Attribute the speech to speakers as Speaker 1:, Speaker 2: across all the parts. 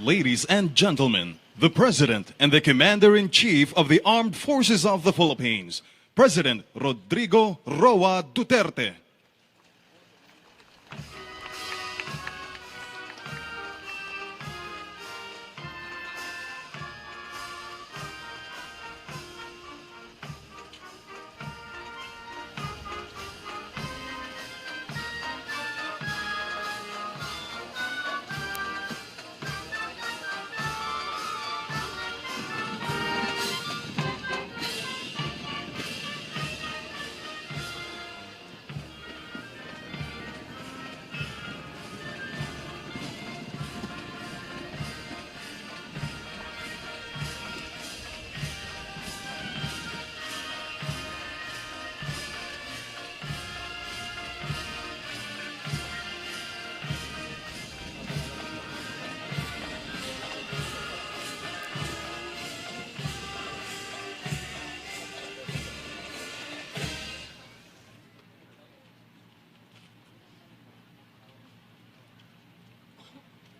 Speaker 1: Ladies and gentlemen, the President and the Commander-in-Chief of the Armed Forces of the Philippines, President Rodrigo Roa Duterte.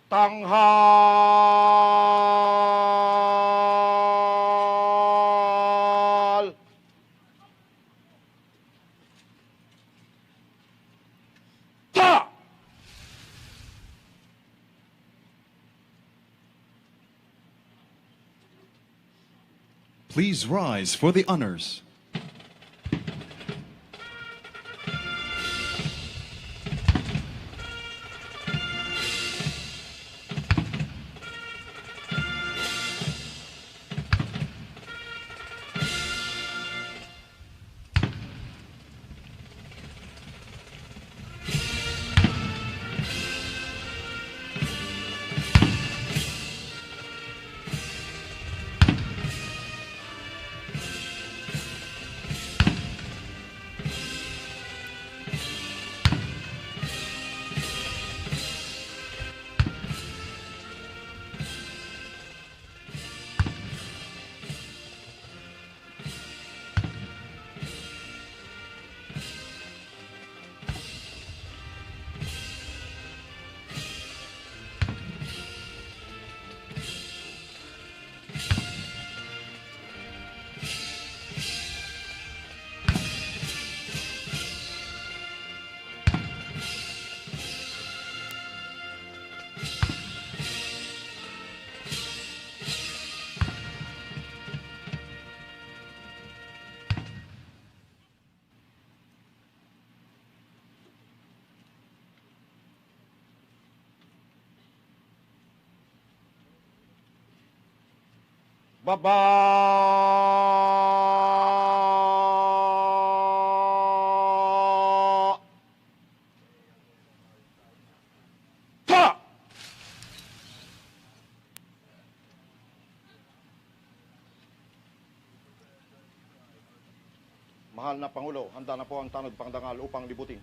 Speaker 2: Tanghal. Ta!
Speaker 1: Please rise for the honors.
Speaker 2: Baba. Ta! Mahal na Pangulo, handa na po ang tanod pangdangal upang libutin.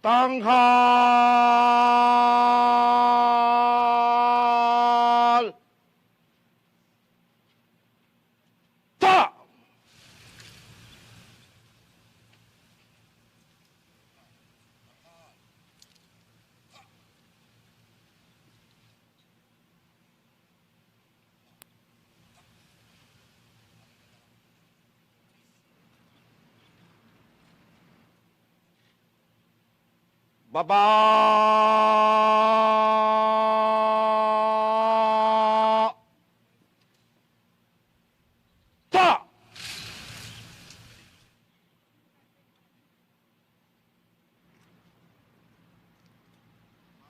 Speaker 2: Tanghal! Ta! Baba! Ta!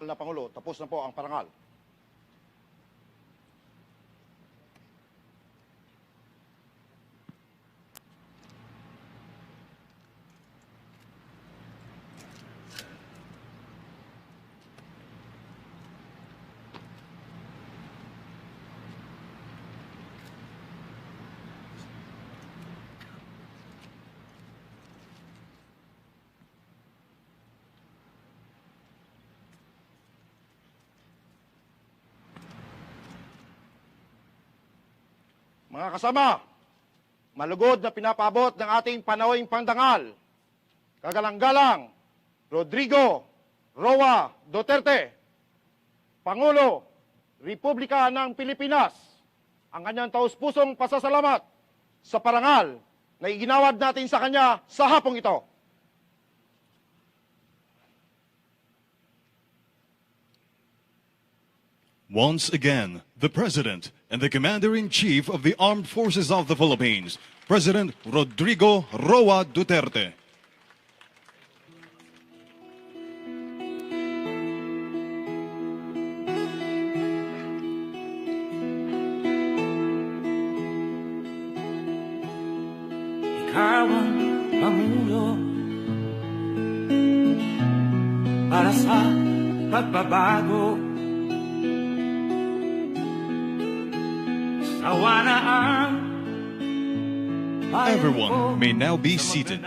Speaker 2: Na Pangulo, tapos na po ang parangal. Mga kasama, malugod na pinapabot ng ating panawing pangdangal, kagalang-galang, Rodrigo Roa Duterte, Pangulo, Republika ng Pilipinas, ang kanyang taus-pusong pasasalamat sa parangal na iginawad natin sa kanya sa hapong ito.
Speaker 1: Once again, the President and the Commander-in-Chief of the Armed Forces of the Philippines, President Rodrigo Roa Duterte.
Speaker 3: Ikaw ang Pangulo para sa pagbabago. Sawa na ang
Speaker 1: Everyone may now be seated.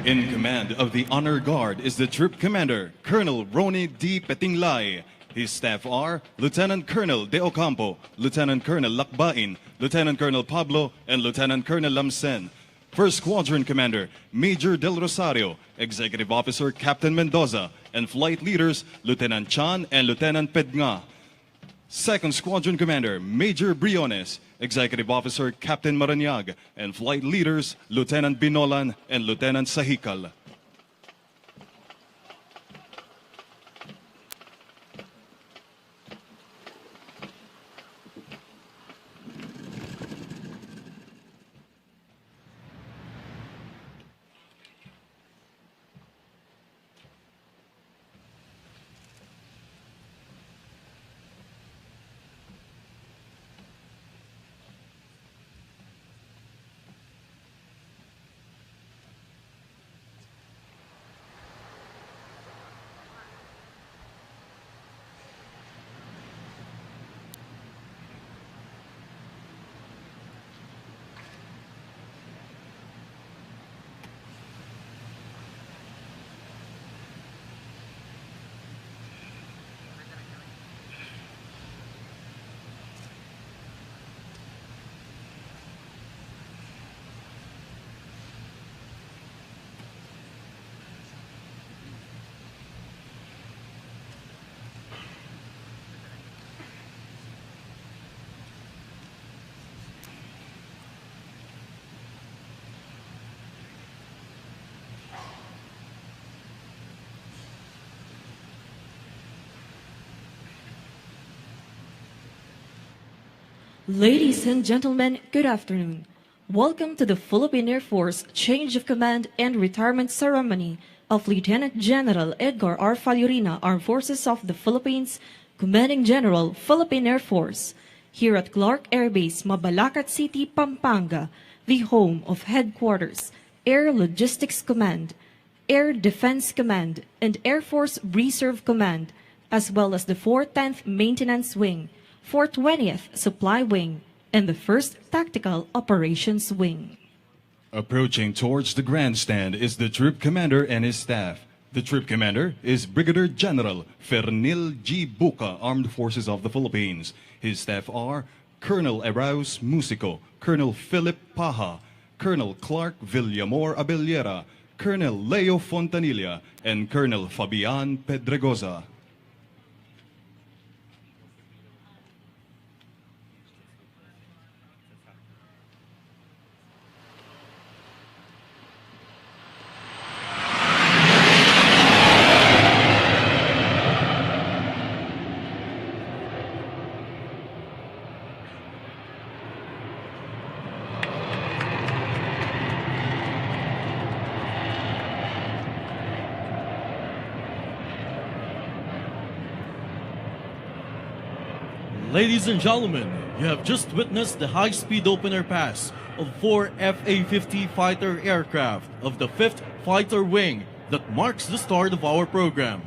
Speaker 1: In command of the Honor Guard is the Troop Commander, Colonel Roni D. Petinglay. His staff are Lieutenant Colonel De Ocampo, Lieutenant Colonel Lakbain, Lieutenant Colonel Pablo, and Lieutenant Colonel Lamsen. First Squadron Commander, Major Del Rosario, Executive Officer Captain Mendoza, and Flight Leaders, Lieutenant Chan and Lieutenant Pednga. Second Squadron Commander, Major Briones, Executive Officer Captain Maranyag, and Flight Leaders, Lieutenant Binolan and Lieutenant Sahikal.
Speaker 4: Ladies and gentlemen, good afternoon. Welcome to the Philippine Air Force Change of Command and Retirement Ceremony of Lieutenant General Edgar R. Fallorina, Armed Forces of the Philippines, Commanding General, Philippine Air Force, here at Clark Air Base, Mabalacat City, Pampanga, the home of Headquarters, Air Logistics Command, Air Defense Command, and Air Force Reserve Command, as well as the 410th Maintenance Wing, 420th Supply Wing, and the 1st Tactical Operations Wing.
Speaker 1: Approaching towards the grandstand is the troop commander and his staff. The troop commander is Brigadier General Fernil G. Buca, Armed Forces of the Philippines. His staff are Colonel Eraus Musico, Colonel Philip Paha, Colonel Clark Villamor Abellera, Colonel Leo Fontanilla, and Colonel Fabian Pedregoza.
Speaker 5: Ladies and gentlemen, you have just witnessed the high-speed opener pass of 4 FA-50 fighter aircraft of the 5th Fighter Wing that marks the start of our program.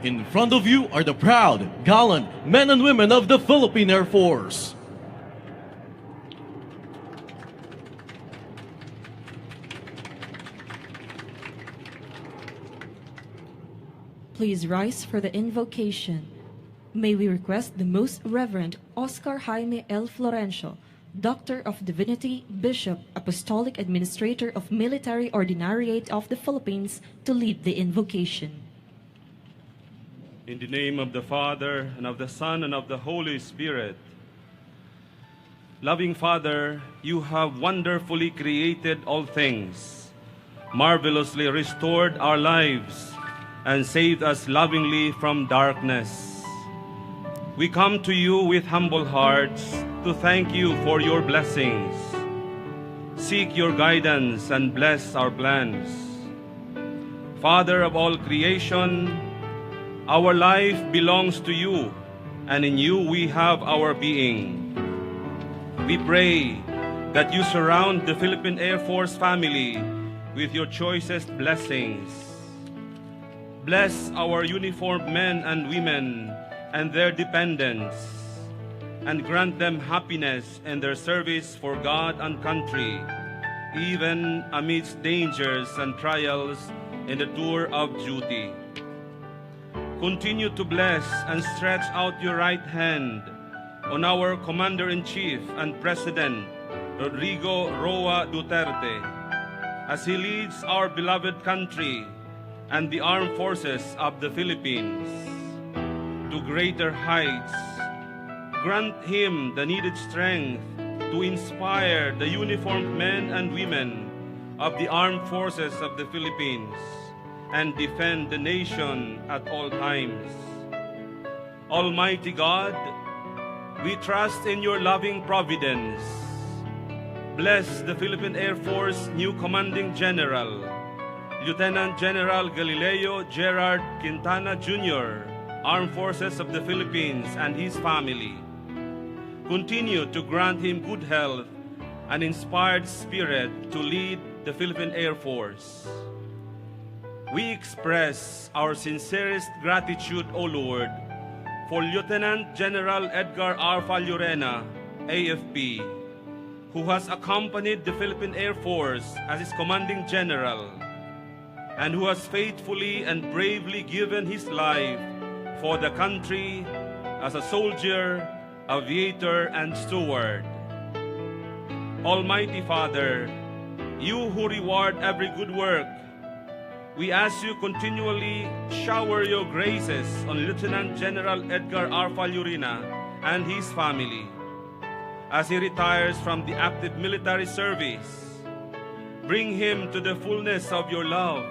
Speaker 5: In front of you are the proud, gallant men and women of the Philippine Air Force.
Speaker 4: Please rise for the invocation. May we request the Most Reverend Oscar Jaime L. Florencio, Doctor of Divinity, Bishop, Apostolic Administrator of Military Ordinariate of the Philippines, to lead the invocation.
Speaker 6: In the name of the Father, and of the Son, and of the Holy Spirit. Loving Father, you have wonderfully created all things, marvelously restored our lives, and saved us lovingly from darkness. We come to you with humble hearts to thank you for your blessings, seek your guidance, and bless our plans. Father of all creation, our life belongs to you, and in you we have our being. We pray that you surround the Philippine Air Force family with your choicest blessings. Bless our uniformed men and women and their dependents, and grant them happiness in their service for God and country, even amidst dangers and trials in the tour of duty. Continue to bless and stretch out your right hand on our Commander-in-Chief and President, Rodrigo Roa Duterte, as he leads our beloved country and the armed forces of the Philippines to greater heights. Grant him the needed strength to inspire the uniformed men and women of the armed forces of the Philippines and defend the nation at all times. Almighty God, we trust in your loving providence. Bless the Philippine Air Force new Commanding General, Lieutenant General Galileo Gerard Quintana Jr., Armed Forces of the Philippines, and his family. Continue to grant him good health and inspired spirit to lead the Philippine Air Force. We express our sincerest gratitude, O Lord, for Lieutenant General Edgar R. Fallorina, AFP, who has accompanied the Philippine Air Force as its Commanding General, and who has faithfully and bravely given his life for the country as a soldier, aviator, and steward. Almighty Father, you who reward every good work, we ask you continually shower your graces on Lieutenant General Edgar R. Fallorina and his family as he retires from the active military service. Bring him to the fullness of your love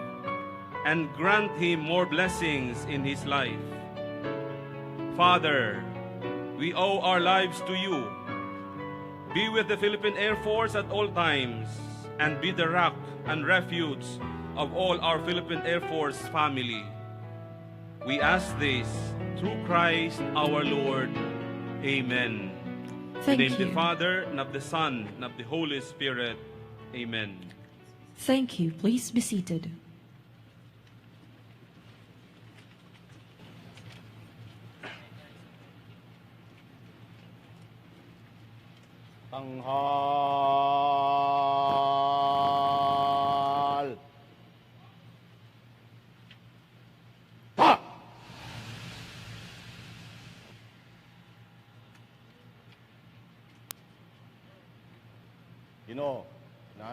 Speaker 6: and grant him more blessings in his life. Father, we owe our lives to you. Be with the Philippine Air Force at all times and be the rock and refuge of all our Philippine Air Force family. We ask this through Christ our Lord. Amen.
Speaker 4: Thank
Speaker 6: In the name of
Speaker 4: you.
Speaker 6: the Father, and of the Son, and of the Holy Spirit. Amen.
Speaker 4: Thank you. Please be seated.
Speaker 2: Tanghal. Pa!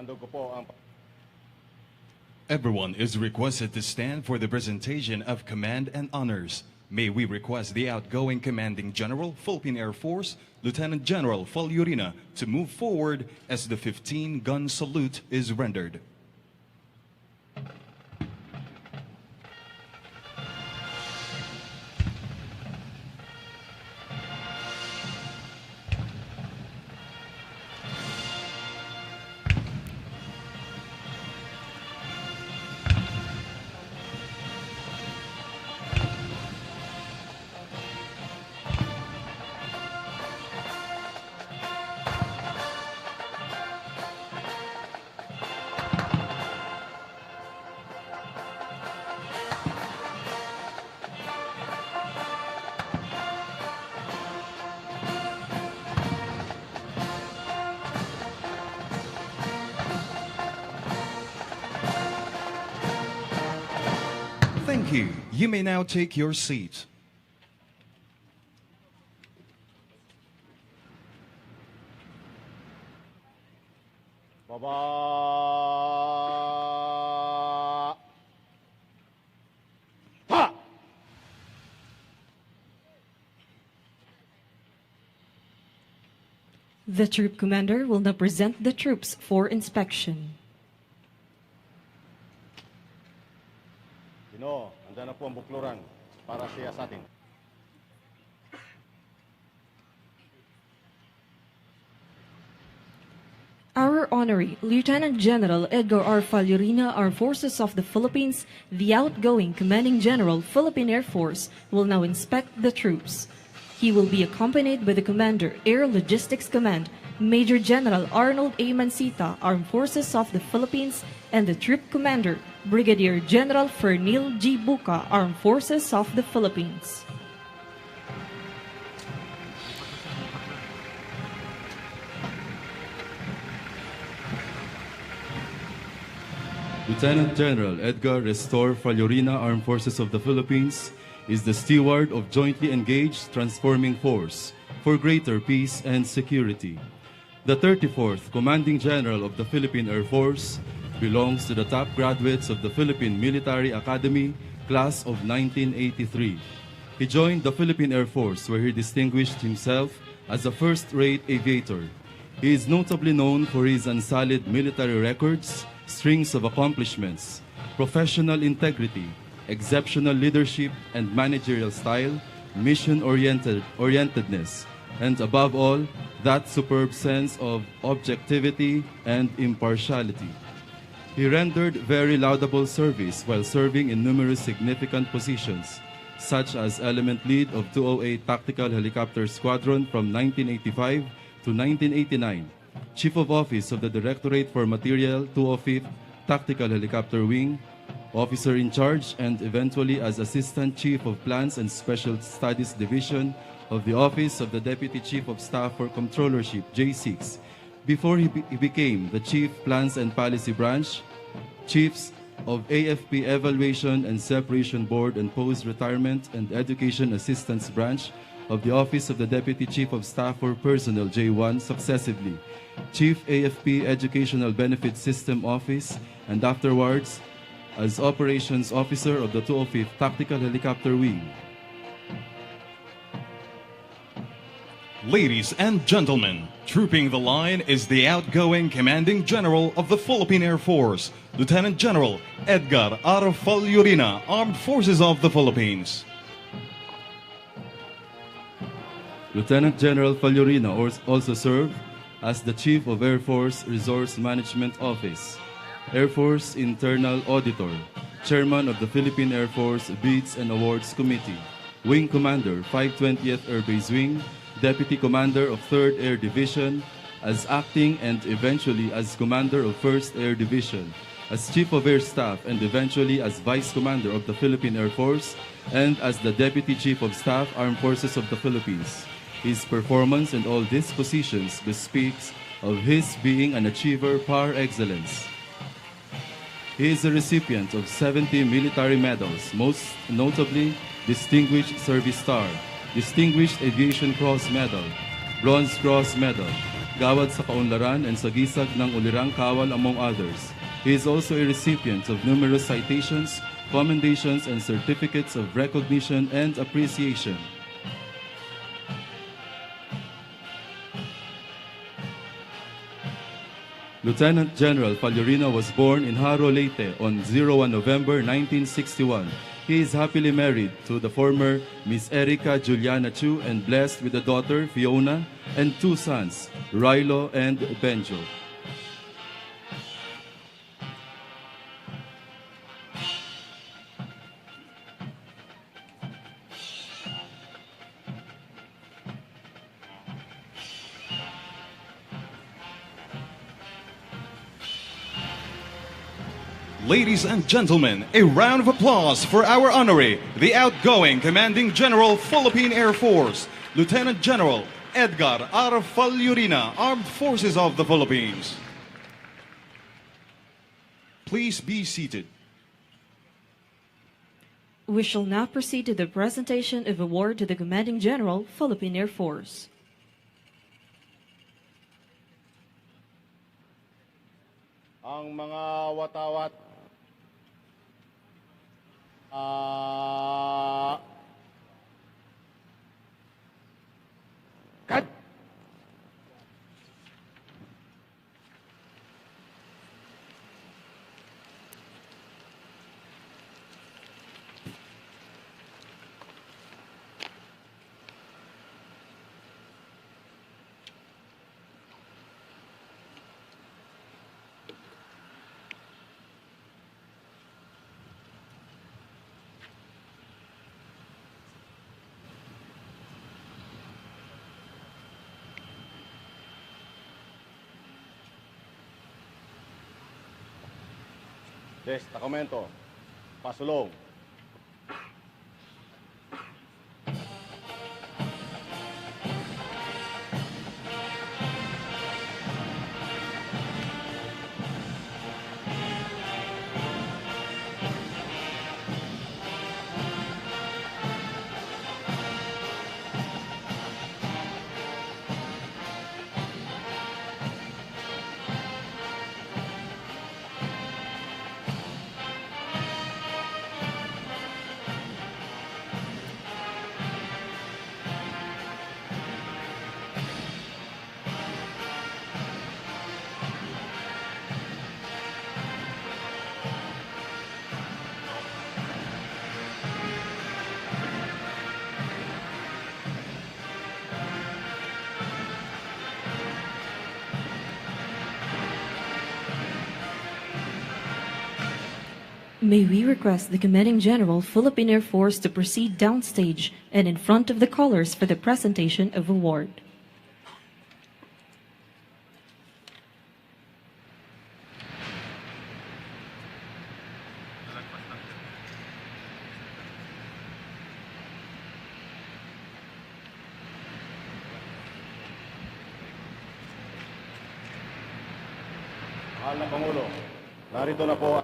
Speaker 2: Naandog ko po ang
Speaker 1: Everyone is requested to stand for the presentation of command and honors. May we request the outgoing Commanding General, Philippine Air Force, Lieutenant General Fallorina, to move forward as the 15-gun salute is rendered. Thank you. You may now take your seat.
Speaker 2: baba. Pa!
Speaker 4: The troop commander will now present the troops for inspection.
Speaker 2: Handa na po ang bukluran para siya sa atin.
Speaker 4: Our honorary Lieutenant General Edgar R. Fallorina, Armed Forces of the Philippines, the outgoing Commanding General, Philippine Air Force, will now inspect the troops. He will be accompanied by the Commander, Air Logistics Command, Major General Arnold A. Mansita, Armed Forces of the Philippines, and the Troop Commander, Brigadier General Fernil G. Buca, Armed Forces of the Philippines.
Speaker 7: Lieutenant General Edgar Restor Fallorina, Armed Forces of the Philippines, is the steward of jointly engaged transforming force for greater peace and security. The 34th Commanding General of the Philippine Air Force belongs to the top graduates of the Philippine Military Academy, class of 1983. He joined the Philippine Air Force where he distinguished himself as a first-rate aviator. He is notably known for his unsullied military records, strings of accomplishments, professional integrity, exceptional leadership and managerial style, mission-orientedness, and above all, that superb sense of objectivity and impartiality. He rendered very laudable service while serving in numerous significant positions, such as element lead of 208 Tactical Helicopter Squadron from 1985 to 1989, Chief of Office of the Directorate for Materiel 205th Tactical Helicopter Wing, Officer in Charge, and eventually as Assistant Chief of Plans and Special Studies Division of the Office of the Deputy Chief of Staff for Controllership, J6, before he became the Chief Plans and Policy Branch, Chiefs of AFP Evaluation and Separation Board and Post-Retirement and Education Assistance Branch of the Office of the Deputy Chief of Staff for Personnel, J1, successively, Chief AFP Educational Benefit System Office, and afterwards, as Operations Officer of the 205th Tactical Helicopter Wing.
Speaker 1: Ladies and gentlemen, trooping the line is the outgoing Commanding General of the Philippine Air Force, Lieutenant General Edgar R. Fallorina, Armed Forces of the Philippines.
Speaker 7: Lieutenant General Fallorina also served as the Chief of Air Force Resource Management Office, Air Force Internal Auditor, Chairman of the Philippine Air Force Bids and Awards Committee, Wing Commander, 520th Air Base Wing, Deputy Commander of 3rd Air Division, as acting and eventually as Commander of 1st Air Division, as Chief of Air Staff and eventually as Vice Commander of the Philippine Air Force, and as the Deputy Chief of Staff, Armed Forces of the Philippines. His performance in all these positions bespeaks of his being an achiever par excellence. He is a recipient of 70 military medals, most notably Distinguished Service Star, Distinguished Aviation Cross Medal, Bronze Cross Medal, Gawad sa Kaunlaran and Sagisag ng Ulirang Kawal, among others. He is also a recipient of numerous citations, commendations, and certificates of recognition and appreciation. Lieutenant General Fallorina was born in Haro, Leyte on 01 November 1961. He is happily married to the former Miss Erica Juliana Chu and blessed with a daughter, Fiona, and 2 sons, Rilo and Benjo.
Speaker 1: Ladies and gentlemen, a round of applause for our honoree, the outgoing Commanding General, Philippine Air Force, Lieutenant General Edgar R. Fallorina, Armed Forces of the Philippines. Please be seated.
Speaker 4: We shall now proceed to the presentation of award to the Commanding General, Philippine Air Force.
Speaker 2: Ang mga watawat cut. Destacamento, pasulong.
Speaker 4: May we request the Commanding General, Philippine Air Force, to proceed downstage and in front of the colors for the presentation of award.
Speaker 2: Mahal na Pangulo, narito na po.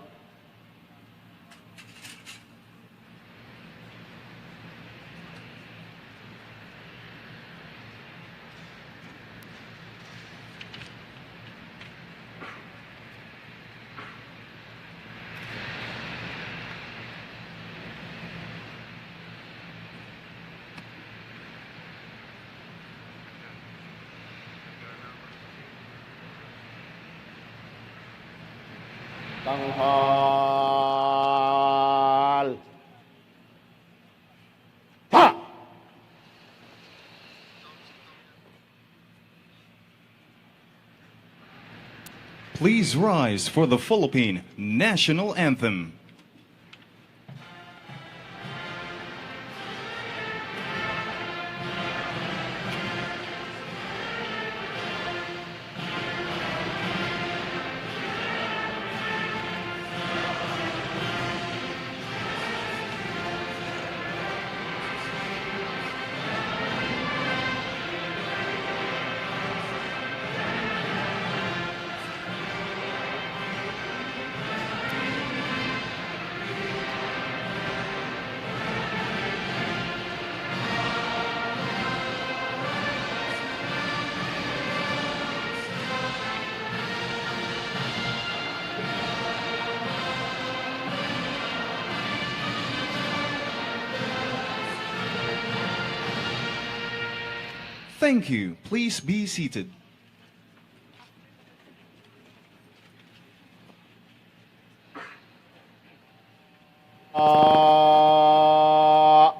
Speaker 2: Tanghal. Pa!
Speaker 1: Please rise for the Philippine National Anthem. Thank you. Please be seated.
Speaker 2: Ta!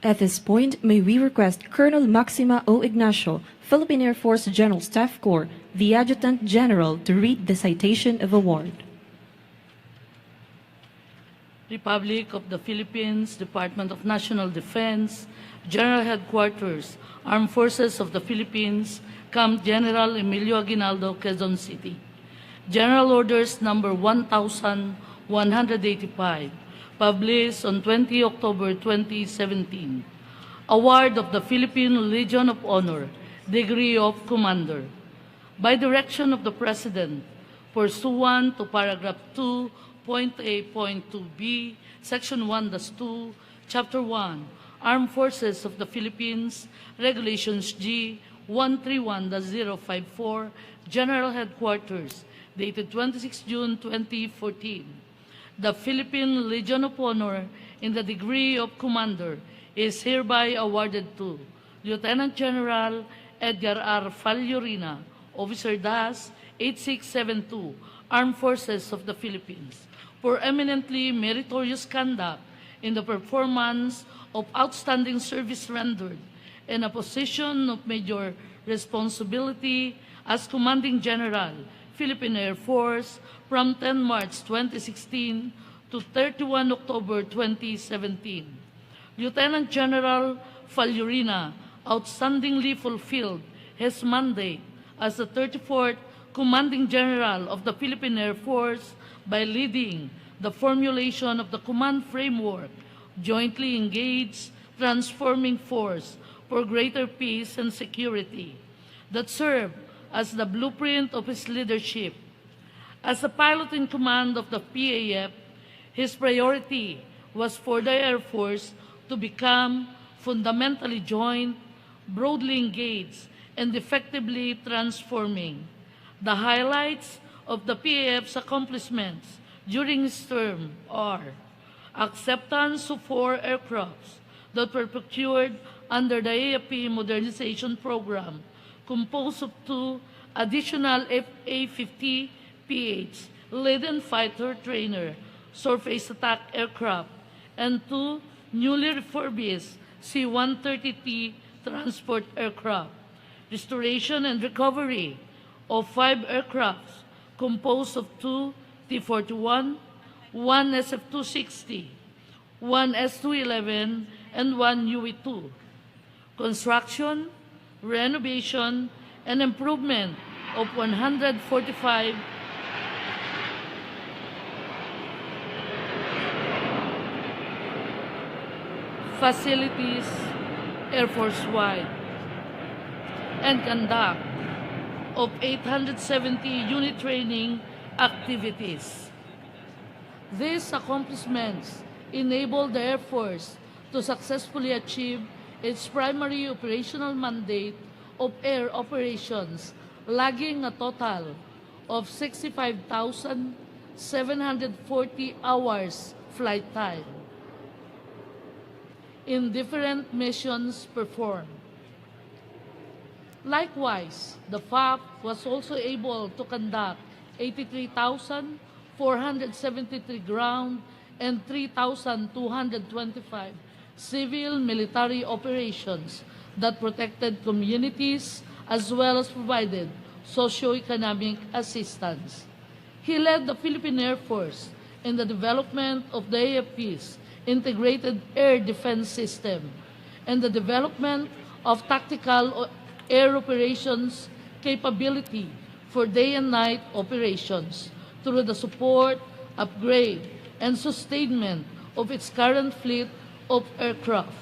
Speaker 4: At this point, may we request Colonel Maxima O. Ignacio, Philippine Air Force General Staff Corps, the Adjutant General, to read the citation of award.
Speaker 8: Republic of the Philippines, Department of National Defense, General Headquarters, Armed Forces of the Philippines, Camp General Emilio Aguinaldo, Quezon City. General Orders Number 1185, published on 20 October 2017. Award of the Philippine Legion of Honor, Degree of Commander. By direction of the President, pursuant to paragraph 2.A.2b, Section 1-2, Chapter 1, Armed Forces of the Philippines, Regulations G 131-054, General Headquarters, dated 26 June 2014. The Philippine Legion of Honor in the degree of Commander is hereby awarded to Lieutenant General Edgar R. Fallorina, Officer DAS 8672, Armed Forces of the Philippines, for eminently meritorious conduct in the performance of outstanding service rendered in a position of major responsibility as Commanding General, Philippine Air Force, from 10 March 2016 to 31 October 2017. Lieutenant General Fallorina outstandingly fulfilled his mandate as the 34th Commanding General of the Philippine Air Force by leading the formulation of the Command Framework, Jointly Engaged Transforming Force for Greater Peace and Security, that served as the blueprint of his leadership. As the pilot in command of the PAF, his priority was for the Air Force to become fundamentally joined, broadly engaged, and effectively transforming. The highlights of the PAF's accomplishments during his term are acceptance of 4 aircrafts that were procured under the AFP Modernization Program, composed of 2 additional FA-50PH laden fighter trainer surface attack aircraft and 2 newly refurbished C-130T transport aircraft. Restoration and recovery of 5 aircrafts composed of 2 T-41, 1 SF-260, 1 S-211, and 1 UE-2. Construction, renovation, and improvement of 145 facilities Air Force-wide, and conduct of 870 unit training activities. These accomplishments enabled the Air Force to successfully achieve its primary operational mandate of air operations, logging a total of 65,740 hours flight time in different missions performed. Likewise, the PAF was also able to conduct 83,473 ground and 3,225 civil military operations that protected communities as well as provided socio-economic assistance. He led the Philippine Air Force in the development of the AFP's integrated air defense system and the development of tactical air operations capability for day and night operations through the support, upgrade, and sustainment of its current fleet of aircraft.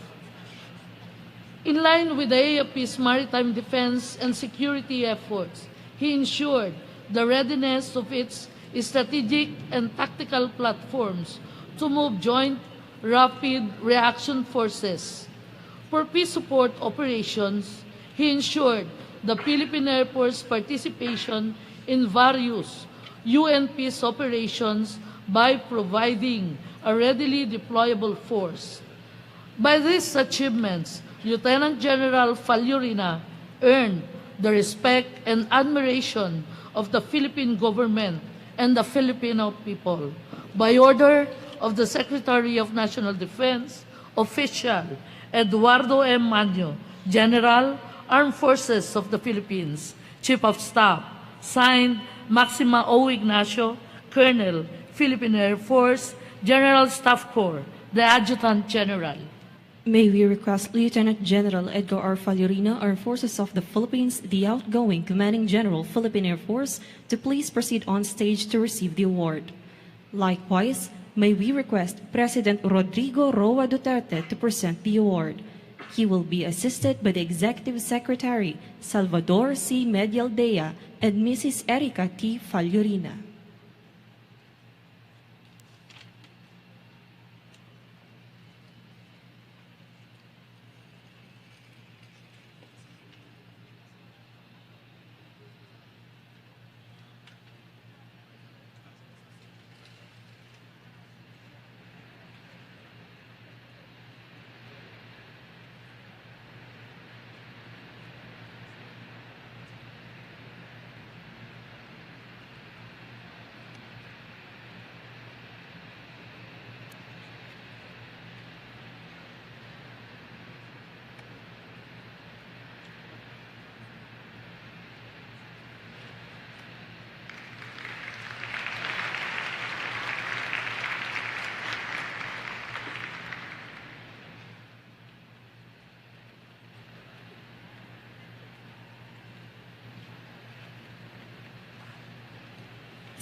Speaker 8: In line with the AFP's maritime defense and security efforts, he ensured the readiness of its strategic and tactical platforms to move joint rapid reaction forces. For peace support operations, he ensured the Philippine Air Force participation in various UN peace operations by providing a readily deployable force. By these achievements, Lieutenant General Fallorina earned the respect and admiration of the Philippine government and the Filipino people. By order of the Secretary of National Defense, Official Eduardo M. Manyo, General, Armed Forces of the Philippines, Chief of Staff, signed Maxima O. Ignacio, Colonel, Philippine Air Force, General Staff Corps, the Adjutant General.
Speaker 4: May we request Lieutenant General Edgar R. Fallorina, Armed Forces of the Philippines, the outgoing Commanding General, Philippine Air Force, to please proceed on stage to receive the award. Likewise, may we request President Rodrigo Roa Duterte to present the award. He will be assisted by the Executive Secretary, Salvador C. Medialdea, and Mrs. Erica T. Fallorina.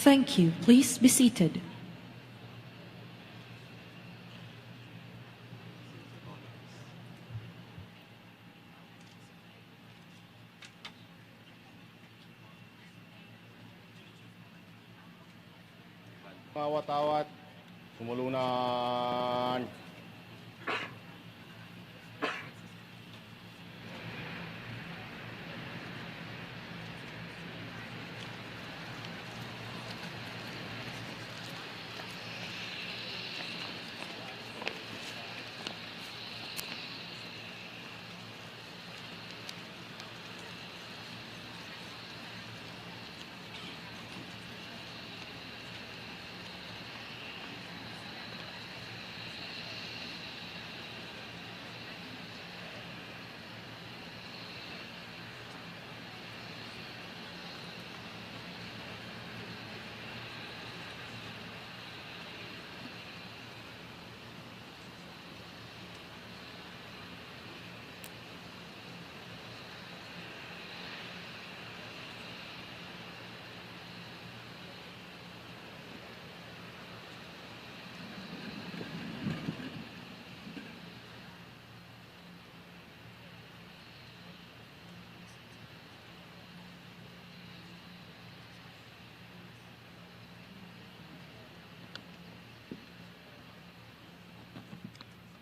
Speaker 4: Thank you. Please be seated.
Speaker 2: Awat-awat, sumulunan.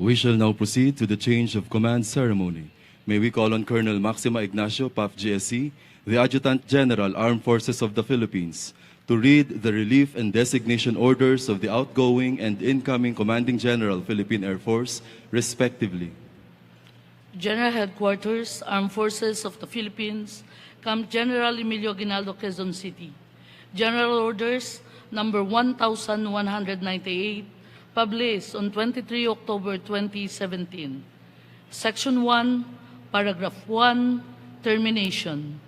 Speaker 7: We shall now proceed to the change of command ceremony. May we call on Colonel Maxima Ignacio, PAF GSC, the Adjutant General, Armed Forces of the Philippines, to read the relief and designation orders of the outgoing and incoming Commanding General, Philippine Air Force, respectively.
Speaker 8: General Headquarters, Armed Forces of the Philippines, Camp General Emilio Aguinaldo, Quezon City. General Orders number 1198 published on 23 October 2017. Section 1, Paragraph 1, Termination.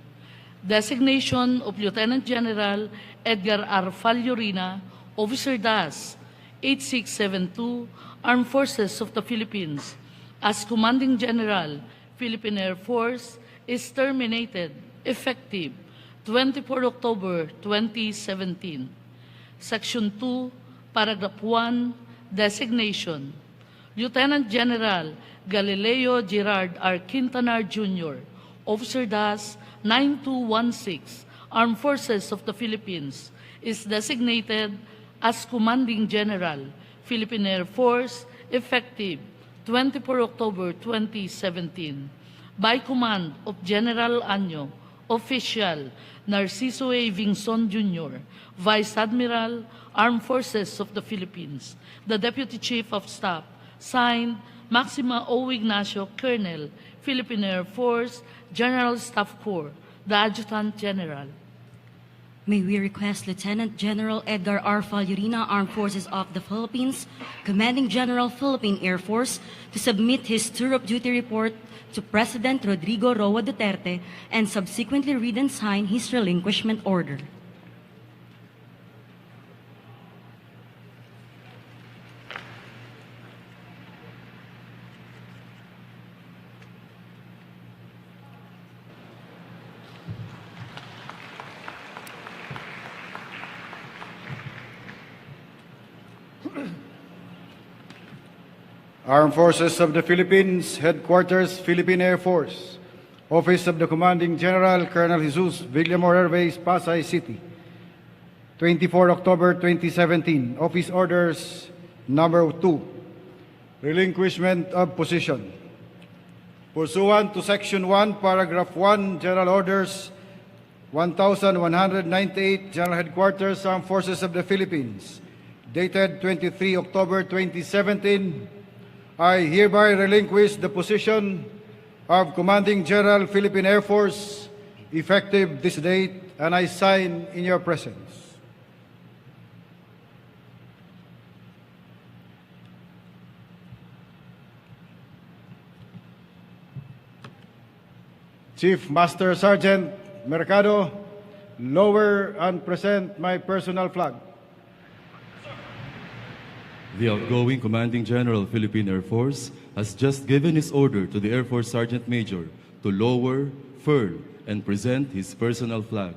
Speaker 8: Designation of Lieutenant General Edgar R. Fallorina, Officer DAS, 8672, Armed Forces of the Philippines, as Commanding General, Philippine Air Force, is terminated effective 24 October 2017. Section 2, Paragraph 1, Designation. Lieutenant General Galileo Gerard R. Quintanar Jr., Officer DAS 9216, Armed Forces of the Philippines, is designated as Commanding General, Philippine Air Force, effective 24 October 2017, by command of General Año, Official Narciso A. Vingson Jr., Vice Admiral, Armed Forces of the Philippines, the Deputy Chief of Staff, signed Maxima O. Ignacio, Colonel, Philippine Air Force, General Staff Corps, the Adjutant General.
Speaker 9: May we request Lieutenant General Edgar R. Fallorina, Armed Forces of the Philippines, Commanding General, Philippine Air Force, to submit his tour of duty report to President Rodrigo Roa Duterte and subsequently read and sign his relinquishment order.
Speaker 2: Armed Forces of the Philippines, Headquarters, Philippine Air Force, Office of the Commanding General, Colonel Jesus Villamor Airways, Pasay City, 24 October 2017. Office Orders Number 2, Relinquishment of Position. Pursuant to Section 1, Paragraph 1, General Orders 1198, General Headquarters, Armed Forces of the Philippines, dated 23 October 2017, I hereby relinquish the position of Commanding General, Philippine Air Force, effective this date, and I sign in your presence. Chief Master Sergeant Mercado, lower and present my personal flag.
Speaker 7: The outgoing Commanding General, Philippine Air Force, has just given his order to the Air Force Sergeant Major to lower, furl, and present his personal flag.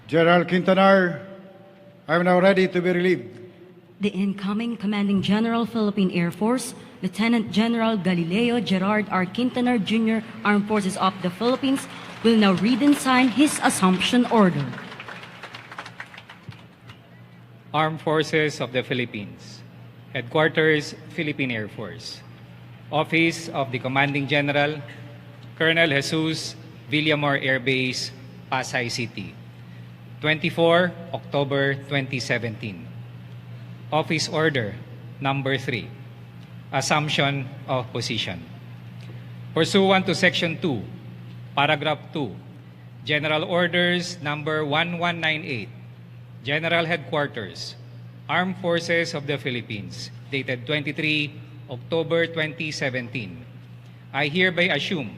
Speaker 10: General Quintanar, I am now ready to be relieved.
Speaker 9: The incoming Commanding General Philippine Air Force, Lieutenant General Galileo Gerard R. Quintanar Jr., Armed Forces of the Philippines, will now read and sign his assumption order.
Speaker 11: Armed Forces of the Philippines, Headquarters, Philippine Air Force, Office of the Commanding General, Colonel Jesus Villamor Air Base, Pasay City, 24 October 2017. Office Order Number 3, Assumption of Position. Pursuant to Section 2, Paragraph 2, General Orders Number 1198, General Headquarters, Armed Forces of the Philippines, dated 23 October 2017. I hereby assume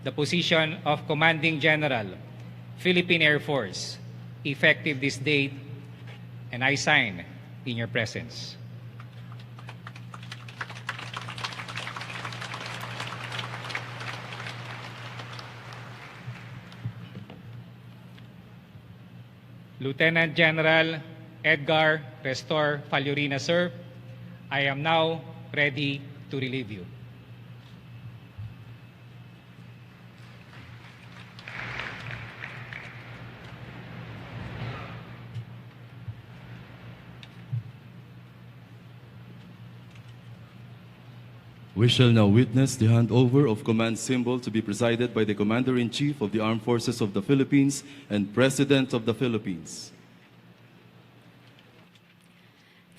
Speaker 11: the position of Commanding General, Philippine Air Force, effective this date, and I sign in your presence. Lieutenant General Edgar Restor Fallorina, sir, I am now ready to relieve you.
Speaker 7: We shall now witness the handover of command symbol to be presided by the Commander-in-Chief of the Armed Forces of the Philippines and President of the Philippines.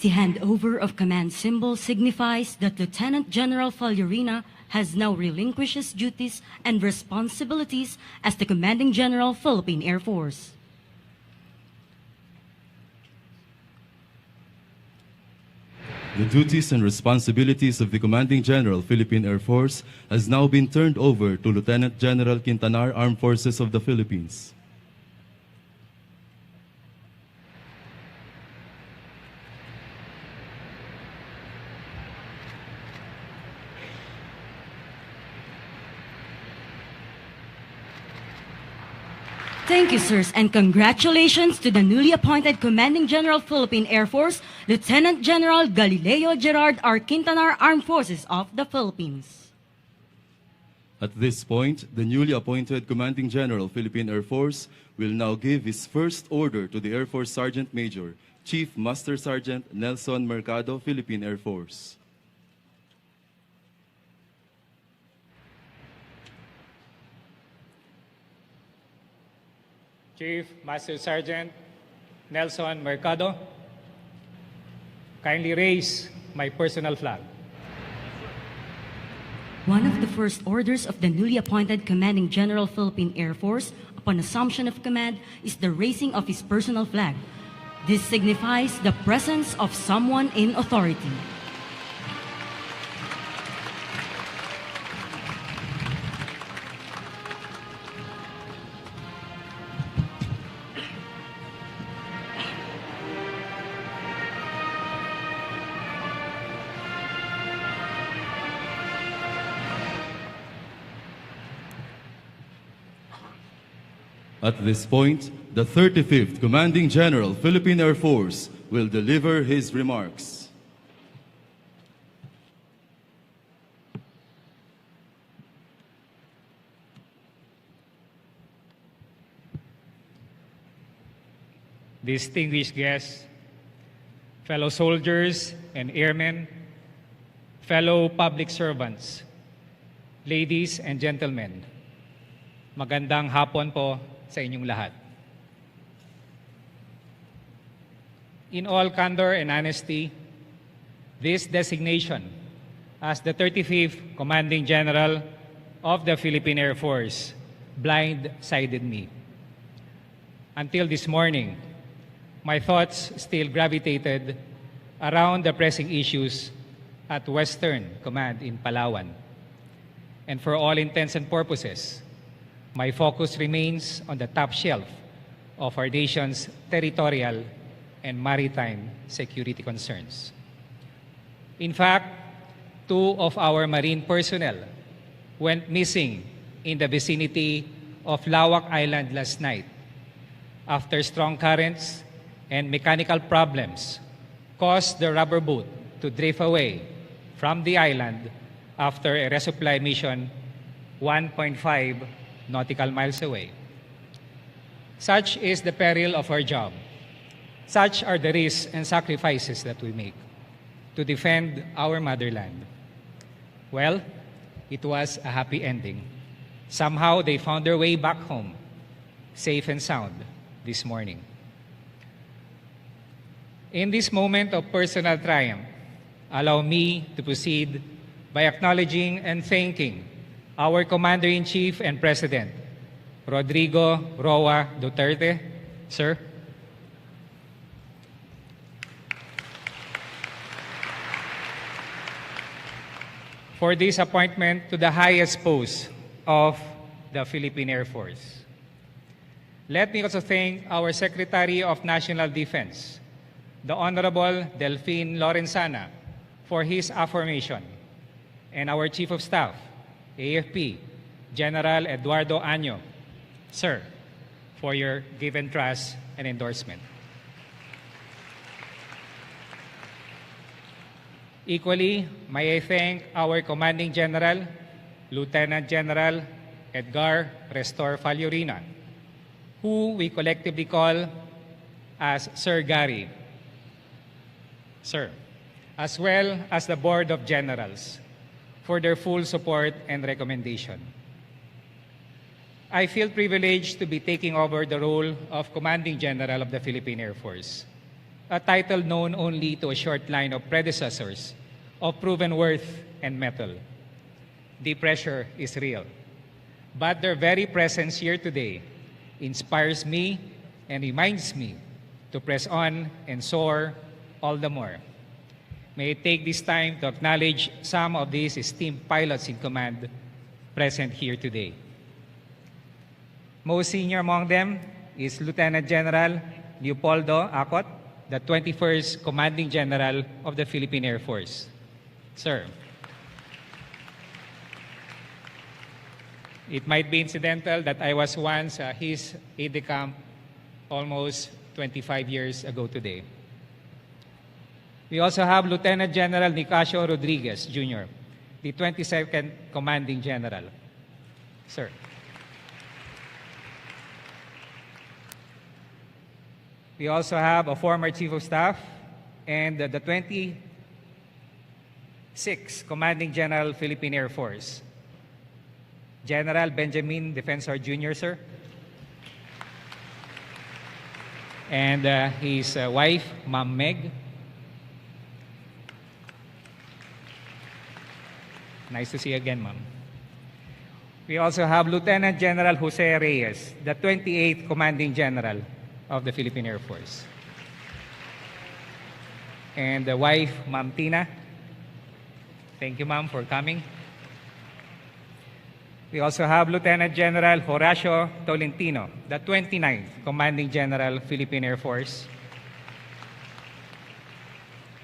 Speaker 9: The handover of command symbol signifies that Lieutenant General Fallorina has now relinquished his duties and responsibilities as the Commanding General, Philippine Air Force.
Speaker 7: The duties and responsibilities of the Commanding General, Philippine Air Force, has now been turned over to Lieutenant General Quintanar, Armed Forces of the Philippines.
Speaker 9: Thank you, sirs, and congratulations to the newly appointed Commanding General, Philippine Air Force, Lieutenant General Galileo Gerard R. Quintanar, Armed Forces of the Philippines.
Speaker 7: At this point, the newly appointed Commanding General, Philippine Air Force, will now give his first order to the Air Force Sergeant Major, Chief Master Sergeant Nelson Mercado, Philippine Air Force.
Speaker 11: Chief Master Sergeant Nelson Mercado, kindly raise my personal flag.
Speaker 9: One of the first orders of the newly appointed Commanding General, Philippine Air Force, upon assumption of command, is the raising of his personal flag. This signifies the presence of someone in authority.
Speaker 7: At this point, the 35th Commanding General, Philippine Air Force, will deliver his remarks.
Speaker 11: Distinguished guests, fellow soldiers and airmen, fellow public servants, ladies and gentlemen, magandang hapon po sa inyong lahat. In all candor and honesty, this designation as the 35th Commanding General of the Philippine Air Force blindsided me. Until this morning, my thoughts still gravitated around the pressing issues at Western Command in Palawan. And for all intents and purposes, my focus remains on the top shelf of our nation's territorial and maritime security concerns. In fact, 2 of our marine personnel went missing in the vicinity of Lawak Island last night, after strong currents and mechanical problems, caused the rubber boat to drift away from the island after a resupply mission 1.5 nautical miles away. Such is the peril of our job. Such are the risks and sacrifices that we make to defend our motherland. Well, it was a happy ending. Somehow they found their way back home, safe and sound, this morning. In this moment of personal triumph, allow me to proceed by acknowledging and thanking our Commander-in-Chief and President, Rodrigo Roa Duterte. Sir. For this appointment to the highest post of the Philippine Air Force. Let me also thank our Secretary of National Defense, the Honorable Delphine Lorenzana, for his affirmation, and our Chief of Staff, AFP, General Eduardo Año, sir, for your given trust and endorsement. Equally, may I thank our Commanding General, Lieutenant General Edgar Restor Fallorina, who we collectively call as Sir Gary, sir, as well as the Board of Generals for their full support and recommendation. I feel privileged to be taking over the role of Commanding General of the Philippine Air Force, a title known only to a short line of predecessors of proven worth and mettle. The pressure is real, but their very presence here today inspires me and reminds me to press on and soar all the more. May I take this time to acknowledge some of these esteemed pilots in command present here today. Most senior among them is Lieutenant General Leopoldo Acot, the 21st Commanding General of the Philippine Air Force. Sir, it might be incidental that I was once his aide-de-camp almost 25 years ago today. We also have Lieutenant General Nicasio Rodriguez, Jr., the 22nd Commanding General. Sir. We also have a former Chief of Staff and the 26th Commanding General, Philippine Air Force, General Benjamin Defensor Jr., sir. And his wife, Ma'am Meg. Nice to see you again, Ma'am. We also have Lieutenant General Jose Reyes, the 28th Commanding General of the Philippine Air Force. And the wife, Ma'am Tina. Thank you, Ma'am, for coming. We also have Lieutenant General Horacio Tolentino, the 29th Commanding General, Philippine Air Force.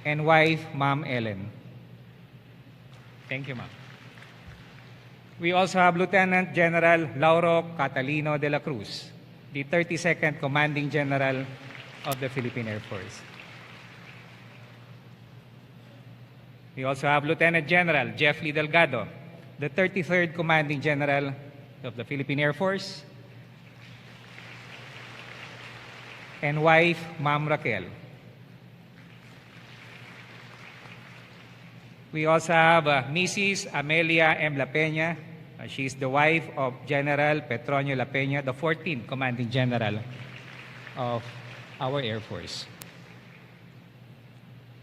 Speaker 11: And wife, Ma'am Ellen. Thank you, Ma'am. We also have Lieutenant General Lauro Catalino de la Cruz, the 32nd Commanding General of the Philippine Air Force. We also have Lieutenant General Jeffrey Delgado, the 33rd Commanding General of the Philippine Air Force, and wife, Ma'am Raquel. We also have Mrs. Amelia M. La Peña. She's the wife of General Petronio La Peña, the 14th Commanding General of our Air Force.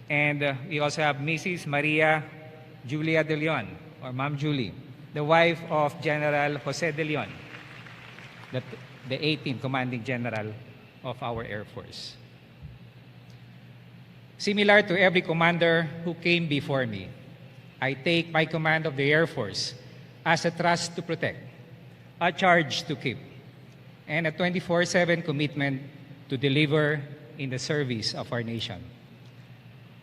Speaker 11: And we also have Mrs. Maria Julia De Leon, or Ma'am Julie, the wife of General Jose De Leon, the 18th Commanding General of our Air Force. Similar to every commander who came before me, I take my command of the Air Force as a trust to protect, a charge to keep, and a 24/7 commitment to deliver in the service of our nation.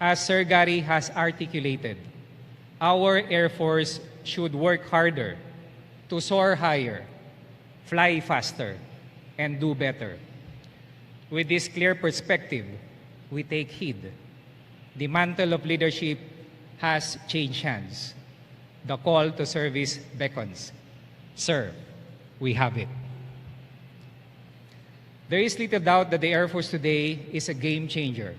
Speaker 11: As Sir Gary has articulated, our Air Force should work harder to soar higher, fly faster, and do better. With this clear perspective, we take heed. The mantle of leadership has changed hands. The call to service beckons. Sir, we have it. There is little doubt that the Air Force today is a game changer,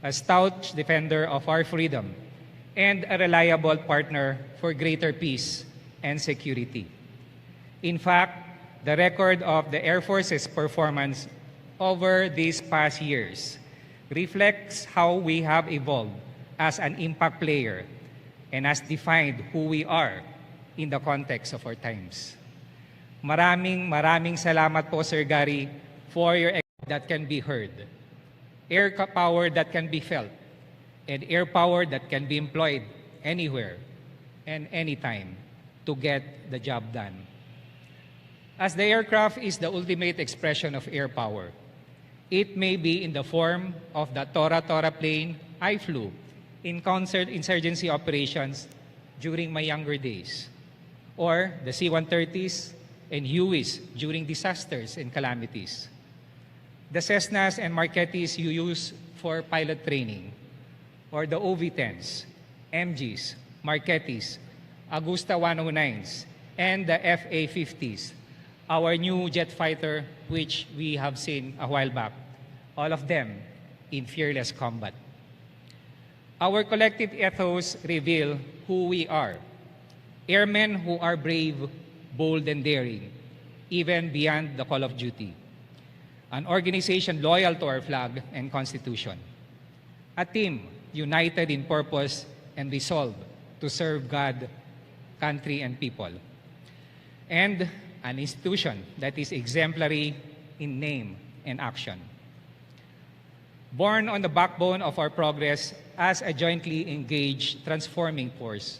Speaker 11: a stout defender of our freedom, and a reliable partner for greater peace and security. In fact, the record of the Air Force's performance over these past years reflects how we have evolved as an impact player and has defined who we are in the context of our times. Maraming salamat po, Sir Gary, for your that can be heard, air power that can be felt, and air power that can be employed anywhere and anytime to get the job done. As the aircraft is the ultimate expression of air power, it may be in the form of the Tora plane I flew in counterinsurgency operations during my younger days, or the C-130s and Hueys during disasters and calamities, the Cessnas and Marquettis you use for pilot training, or the OV-10s, MGs, Marquettis, Agusta 109s, and the FA-50s, our new jet fighter, which we have seen a while back, all of them in fearless combat. Our collective ethos reveal who we are, airmen who are brave, bold, and daring, even beyond the call of duty. An organization loyal to our flag and Constitution. A team united in purpose and resolved to serve God, country, and people. And an institution that is exemplary in name and action. Born on the backbone of our progress as a jointly engaged transforming force,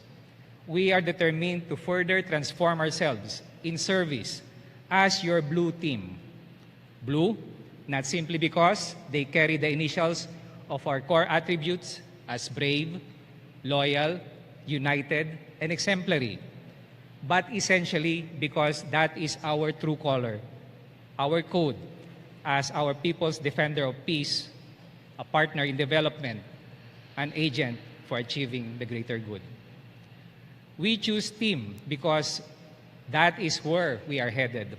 Speaker 11: we are determined to further transform ourselves in service as your blue team. Blue, not simply because they carry the initials of our core attributes as brave, loyal, united, and exemplary, but essentially because that is our true color, our code as our people's defender of peace, a partner in development, an agent for achieving the greater good. We choose team because that is where we are headed,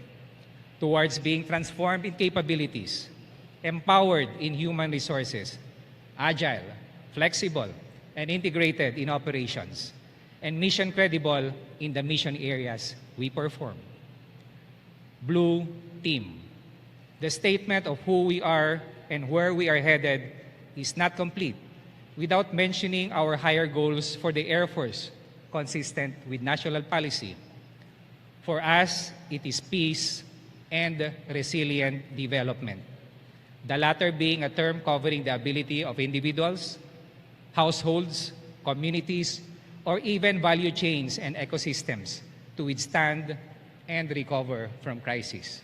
Speaker 11: towards being transformed in capabilities, empowered in human resources, agile, flexible, and integrated in operations, and mission credible in the mission areas we perform. Blue Team. The statement of who we are and where we are headed is not complete without mentioning our higher goals for the Air Force, consistent with national policy. For us, it is peace and resilient development, the latter being a term covering the ability of individuals, households, communities, or even value chains and ecosystems to withstand and recover from crisis.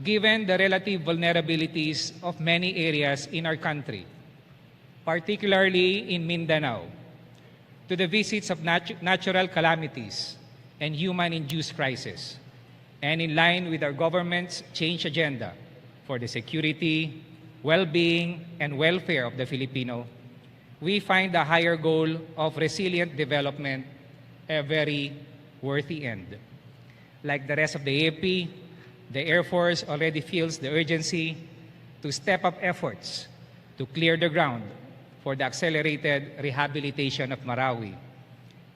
Speaker 11: Given the relative vulnerabilities of many areas in our country, particularly in Mindanao, to the visits of natural calamities and human-induced crisis, and in line with our government's change agenda for the security, well-being, and welfare of the Filipino, we find the higher goal of resilient development a very worthy end. Like the rest of the AP, the Air Force already feels the urgency to step up efforts to clear the ground for the accelerated rehabilitation of Marawi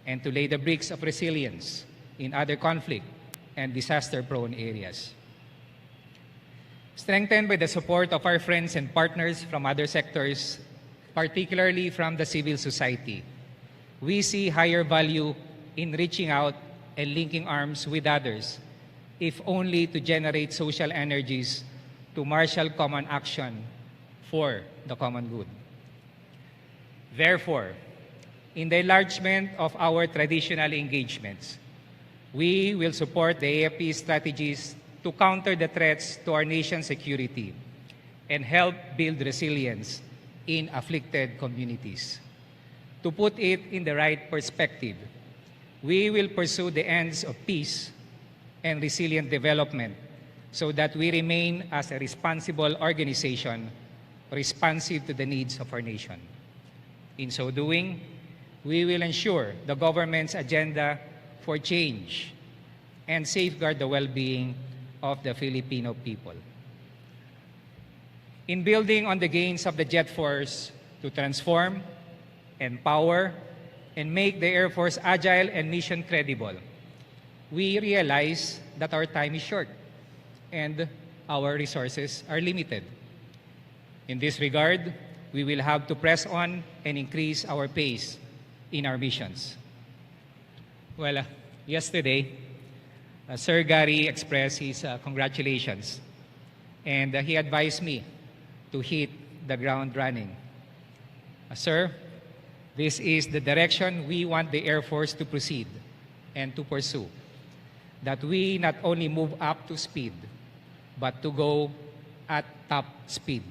Speaker 11: and to lay the bricks of resilience in other conflict and disaster-prone areas. Strengthened by the support of our friends and partners from other sectors, particularly from the civil society, we see higher value in reaching out and linking arms with others, if only to generate social energies to marshal common action for the common good. Therefore, in the enlargement of our traditional engagements, we will support the AFP strategies to counter the threats to our nation's security and help build resilience in afflicted communities. To put it in the right perspective, we will pursue the ends of peace and resilient development so that we remain as a responsible organization, responsive to the needs of our nation. In so doing, we will ensure the government's agenda for change and safeguard the well-being of the Filipino people. In building on the gains of the Jet Force to transform, empower, and make the Air Force agile and mission credible, we realize that our time is short and our resources are limited. In this regard, we will have to press on and increase our pace in our missions. Well, yesterday, Sir Gary expressed his congratulations, and he advised me to hit the ground running. Sir, this is the direction we want the Air Force to proceed and to pursue, that we not only move up to speed, but to go at top speed.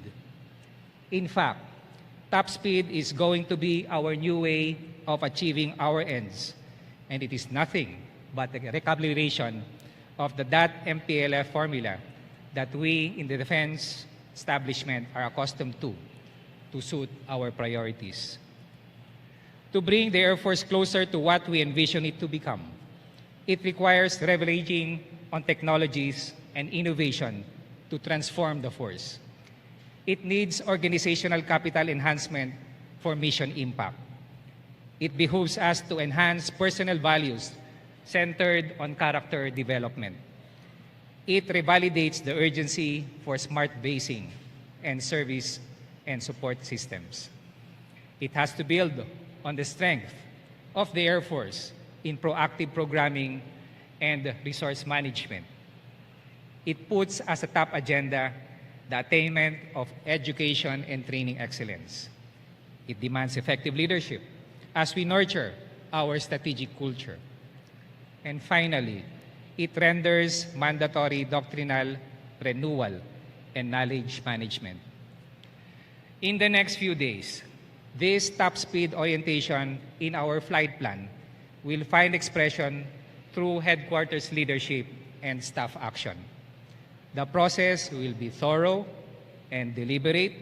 Speaker 11: In fact, top speed is going to be our new way of achieving our ends, and it is nothing but the recalibration of the MPLF formula that we in the defense establishment are accustomed to suit our priorities. To bring the Air Force closer to what we envision it to become, it requires leveraging on technologies and innovation to transform the force. It needs organizational capital enhancement for mission impact. It behooves us to enhance personal values centered on character development. It revalidates the urgency for smart basing and service and support systems. It has to build on the strength of the Air Force in proactive programming and resource management. It puts as a top agenda the attainment of education and training excellence. It demands effective leadership as we nurture our strategic culture. And finally, it renders mandatory doctrinal renewal and knowledge management. In the next few days, this top speed orientation in our flight plan will find expression through headquarters leadership and staff action. The process will be thorough and deliberate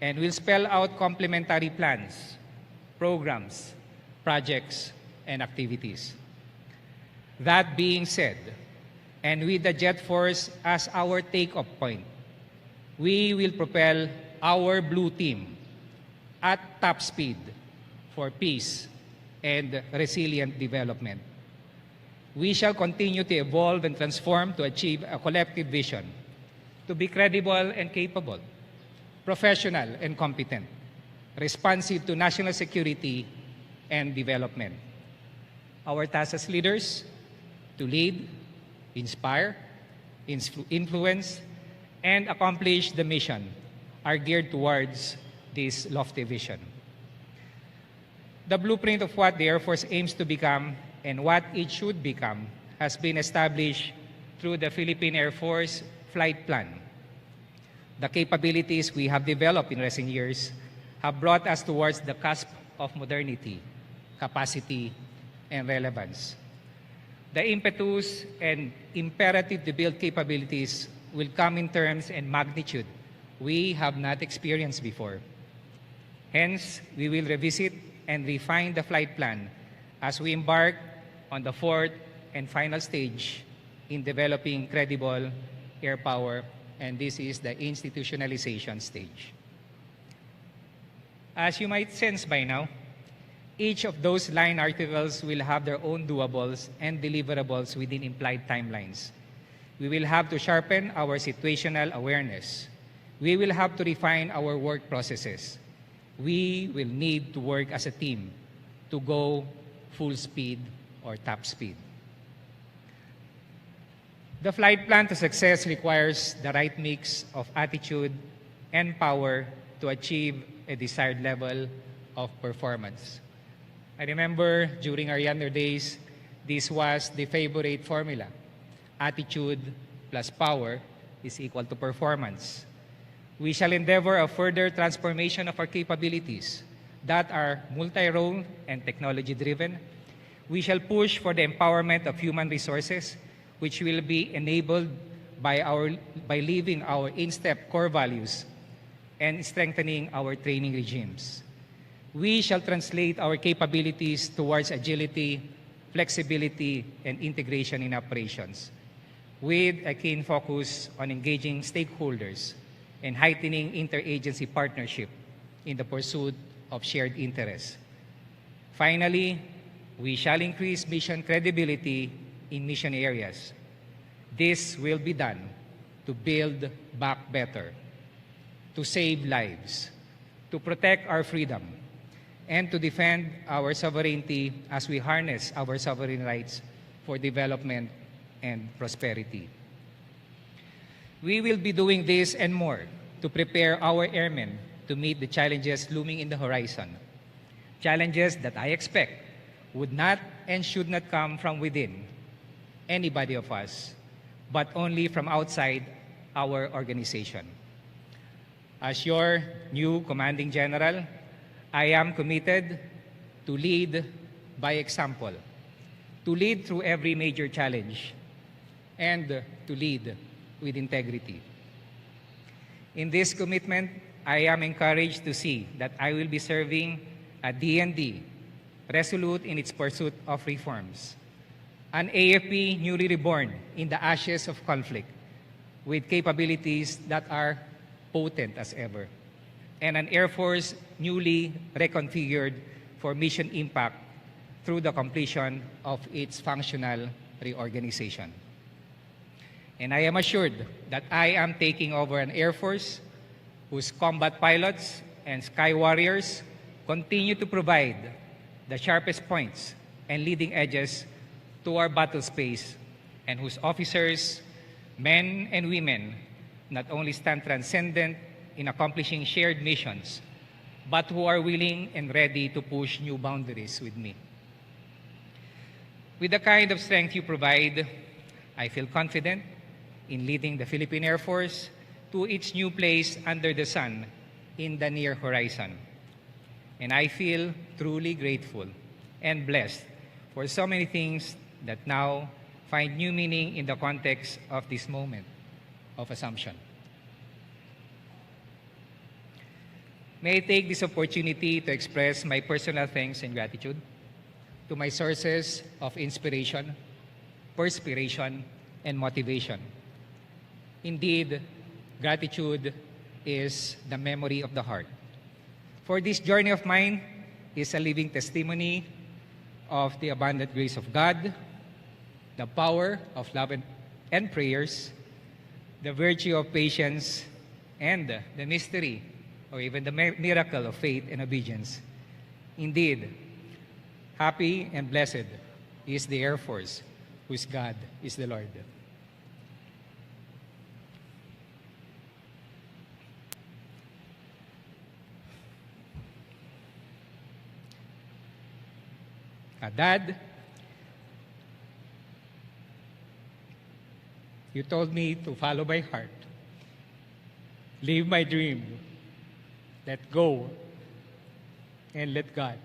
Speaker 11: and will spell out complementary plans, programs, projects, and activities. That being said, and with the Jet Force as our take-off point, we will propel our blue team at top speed for peace and resilient development. We shall continue to evolve and transform to achieve a collective vision, to be credible and capable, professional and competent, responsive to national security and development. Our task as leaders, to lead, inspire, influence, and accomplish the mission are geared towards this lofty vision. The blueprint of what the Air Force aims to become and what it should become has been established through the Philippine Air Force Flight Plan. The capabilities we have developed in recent years have brought us towards the cusp of modernity, capacity, and relevance. The impetus and imperative to build capabilities will come in terms and magnitude we have not experienced before. Hence, we will revisit and refine the flight plan as we embark on the fourth and final stage in developing credible air power, and this is the institutionalization stage. As you might sense by now, each of those line articles will have their own doables and deliverables within implied timelines. We will have to sharpen our situational awareness. We will have to refine our work processes. We will need to work as a team to go full speed or top speed. The flight plan to success requires the right mix of attitude and power to achieve a desired level of performance. I remember during our younger days, this was the favorite formula. Attitude plus power is equal to performance. We shall endeavor a further transformation of our capabilities that are multi-role and technology-driven. We shall push for the empowerment of human resources, which will be enabled by living our in-step core values and strengthening our training regimes. We shall translate our capabilities towards agility, flexibility, and integration in operations, with a keen focus on engaging stakeholders and heightening interagency partnership in the pursuit of shared interests. Finally, we shall increase mission credibility in mission areas. This will be done to build back better, to save lives, to protect our freedom, and to defend our sovereignty as we harness our sovereign rights for development and prosperity. We will be doing this and more to prepare our airmen to meet the challenges looming in the horizon, challenges that I expect would not and should not come from within anybody of us, but only from outside our organization. As your new Commanding General, I am committed to lead by example, to lead through every major challenge, and to lead with integrity. In this commitment, I am encouraged to see that I will be serving a DND resolute in its pursuit of reforms, an AFP newly reborn in the ashes of conflict with capabilities that are potent as ever, and an Air Force newly reconfigured for mission impact through the completion of its functional reorganization. And I am assured that I am taking over an Air Force whose combat pilots and sky warriors continue to provide the sharpest points and leading edges to our battle space, and whose officers, men and women, not only stand transcendent in accomplishing shared missions, but who are willing and ready to push new boundaries with me. With the kind of strength you provide, I feel confident in leading the Philippine Air Force to its new place under the sun in the near horizon. And I feel truly grateful and blessed for so many things that now find new meaning in the context of this moment of assumption. May I take this opportunity to express my personal thanks and gratitude to my sources of inspiration, perspiration, and motivation. Indeed, gratitude is the memory of the heart. For this journey of mine is a living testimony of the abundant grace of God, the power of love and prayers, the virtue of patience, and the mystery or even the miracle of faith and obedience. Indeed, happy and blessed is the Air Force whose God is the Lord. Dad, you told me to follow my heart, live my dream, let go, and let God.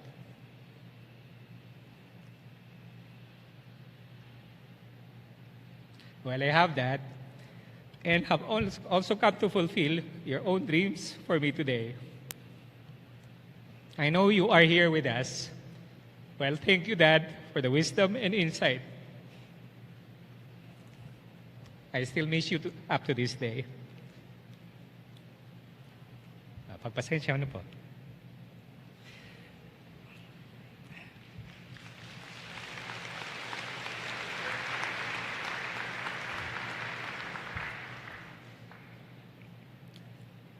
Speaker 11: Well, I have that, and have also come to fulfill your own dreams for me today. I know you are here with us. Well, thank you, Dad, for the wisdom and insight. I still miss you up to this day. Pagpasensya na po.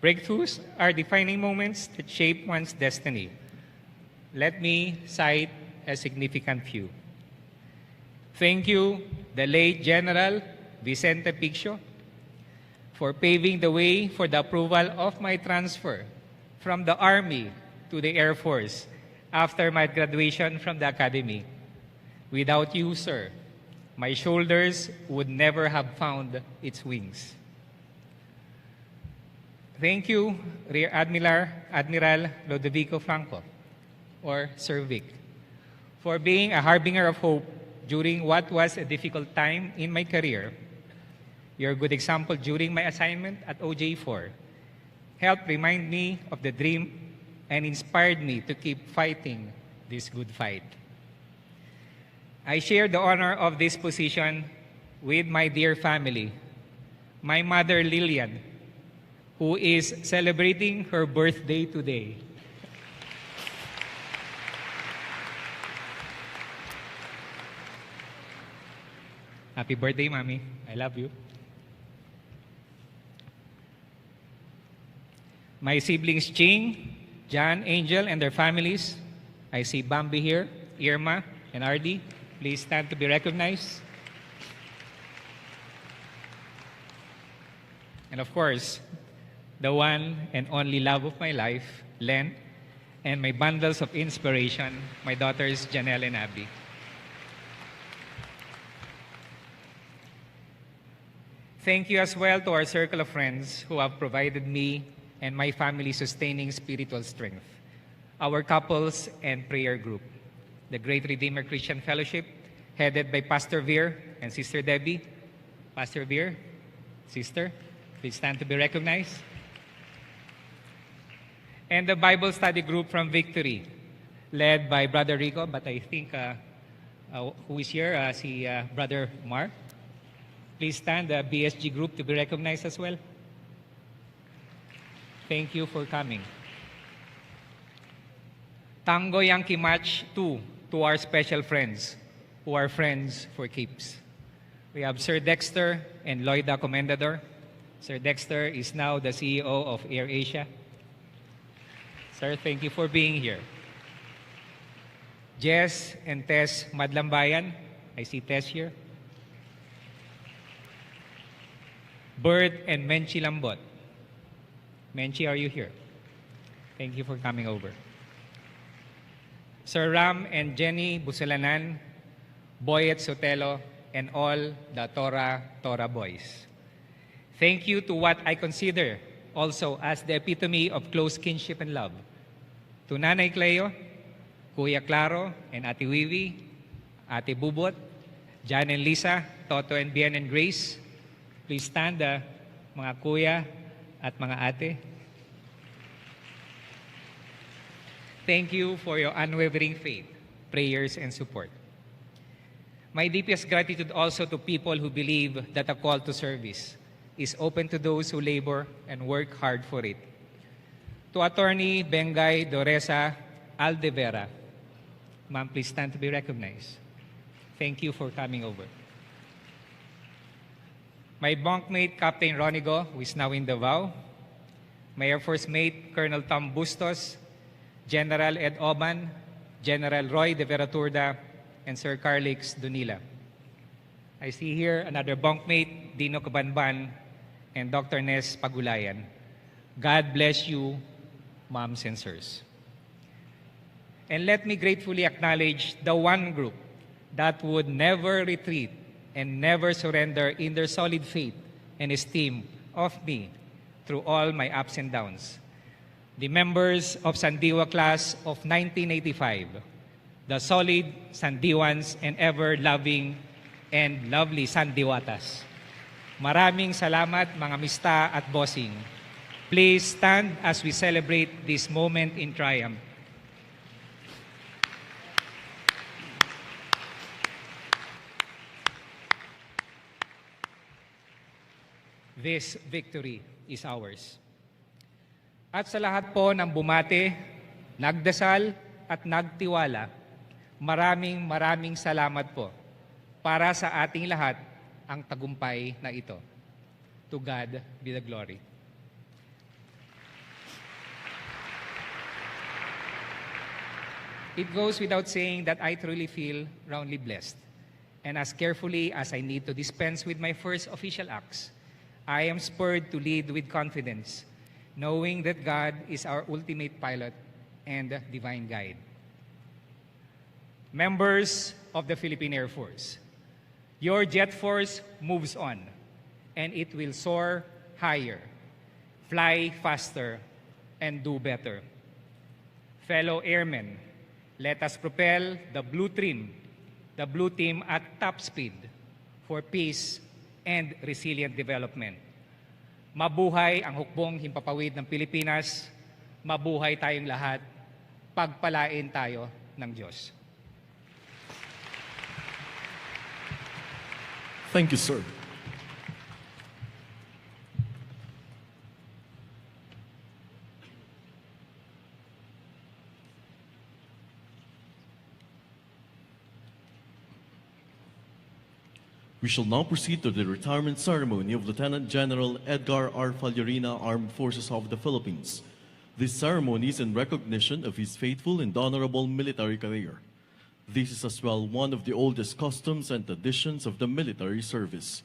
Speaker 11: Breakthroughs are defining moments that shape one's destiny. Let me cite a significant few. Thank you, the late General Vicente Piccio, for paving the way for the approval of my transfer from the Army to the Air Force after my graduation from the Academy. Without you, sir, my shoulders would never have found its wings. Thank you, Rear Admiral Rodrigo Franco, or Sir Vic, for being a harbinger of hope during what was a difficult time in my career. Your good example during my assignment at OJ4 helped remind me of the dream and inspired me to keep fighting this good fight. I share the honor of this position with my dear family, my mother Lillian, who is celebrating her birthday today. Happy birthday, Mommy. I love you. My siblings Ching, John, Angel, and their families. I see Bambi here, Irma, and Ardi. Please stand to be recognized. And of course, the one and only love of my life, Len, and my bundles of inspiration, my daughters Janelle and Abby. Thank you as well to our circle of friends who have provided me and my family sustaining spiritual strength. Our couples and prayer group, the Great Redeemer Christian Fellowship, headed by Pastor Veer and Sister Debbie. Pastor Veer, Sister, please stand to be recognized. And the Bible study group from Victory, led by Brother Rico, but I think who is here? Brother Mark. Please stand, the BSG group, to be recognized as well. Thank you for coming. Tango Yankee Match 2 to our special friends, who are friends for keeps. We have Sir Dexter and Loida Comendador. Sir Dexter is now the CEO of AirAsia. Sir, thank you for being here. Jess and Tess Madlambayan. I see Tess here. Bert and Menchi Lambot. Menchi, are you here? Thank you for coming over. Sir Ram and Jenny Buselanan, Boyet Sotelo, and all the Tora boys. Thank you to what I consider also as the epitome of close kinship and love. To Nanay Cleo, Kuya Claro, and Ate Wiwi, Ate Bubot, Jan and Lisa, Toto and Bien and Grace. Please stand, mga kuya at mga ate. Thank you for your unwavering faith, prayers, and support. My deepest gratitude also to people who believe that a call to service is open to those who labor and work hard for it. To Attorney Bengay Doresa Aldevera, ma'am, please stand to be recognized. Thank you for coming over. My bunkmate, Captain Ronigo, who is now in Davao. My Air Force mate, Colonel Tom Bustos, General Ed Oban, General Roy de Veraturda, and Sir Carlix Dunila. I see here another bunkmate, Dino Cabanban, and Dr. Nes Pagulayan. God bless you, moms and sirs. And let me gratefully acknowledge the one group that would never retreat and never surrender in their solid faith and esteem of me through all my ups and downs. The members of Sandiwa class of 1985, the solid Sandiwans and ever-loving and lovely Sandiwatas. Maraming salamat mga mista at bossing. Please stand as we celebrate this moment in triumph. This victory is ours. At sa lahat po ng bumate, nagdasal at nagtiwala, maraming salamat po para sa ating lahat ang tagumpay na ito. To God be the glory. It goes without saying that I truly feel roundly blessed. And as carefully as I need to dispense with my first official acts, I am spurred to lead with confidence, knowing that God is our ultimate pilot and divine guide. Members of the Philippine Air Force, your jet force moves on, and it will soar higher, fly faster, and do better. Fellow airmen, let us propel the blue team at top speed for peace and resilient development. Mabuhay ang hukbong himpapawid ng Pilipinas, mabuhay tayong lahat, pagpalain tayo ng Diyos.
Speaker 5: Thank you, sir. We shall now proceed to the retirement ceremony of Lieutenant General Edgar R. Fallorina, Armed Forces of the Philippines. This ceremony is in recognition of his faithful and honorable military career. This is as well one of the oldest customs and traditions of the military service.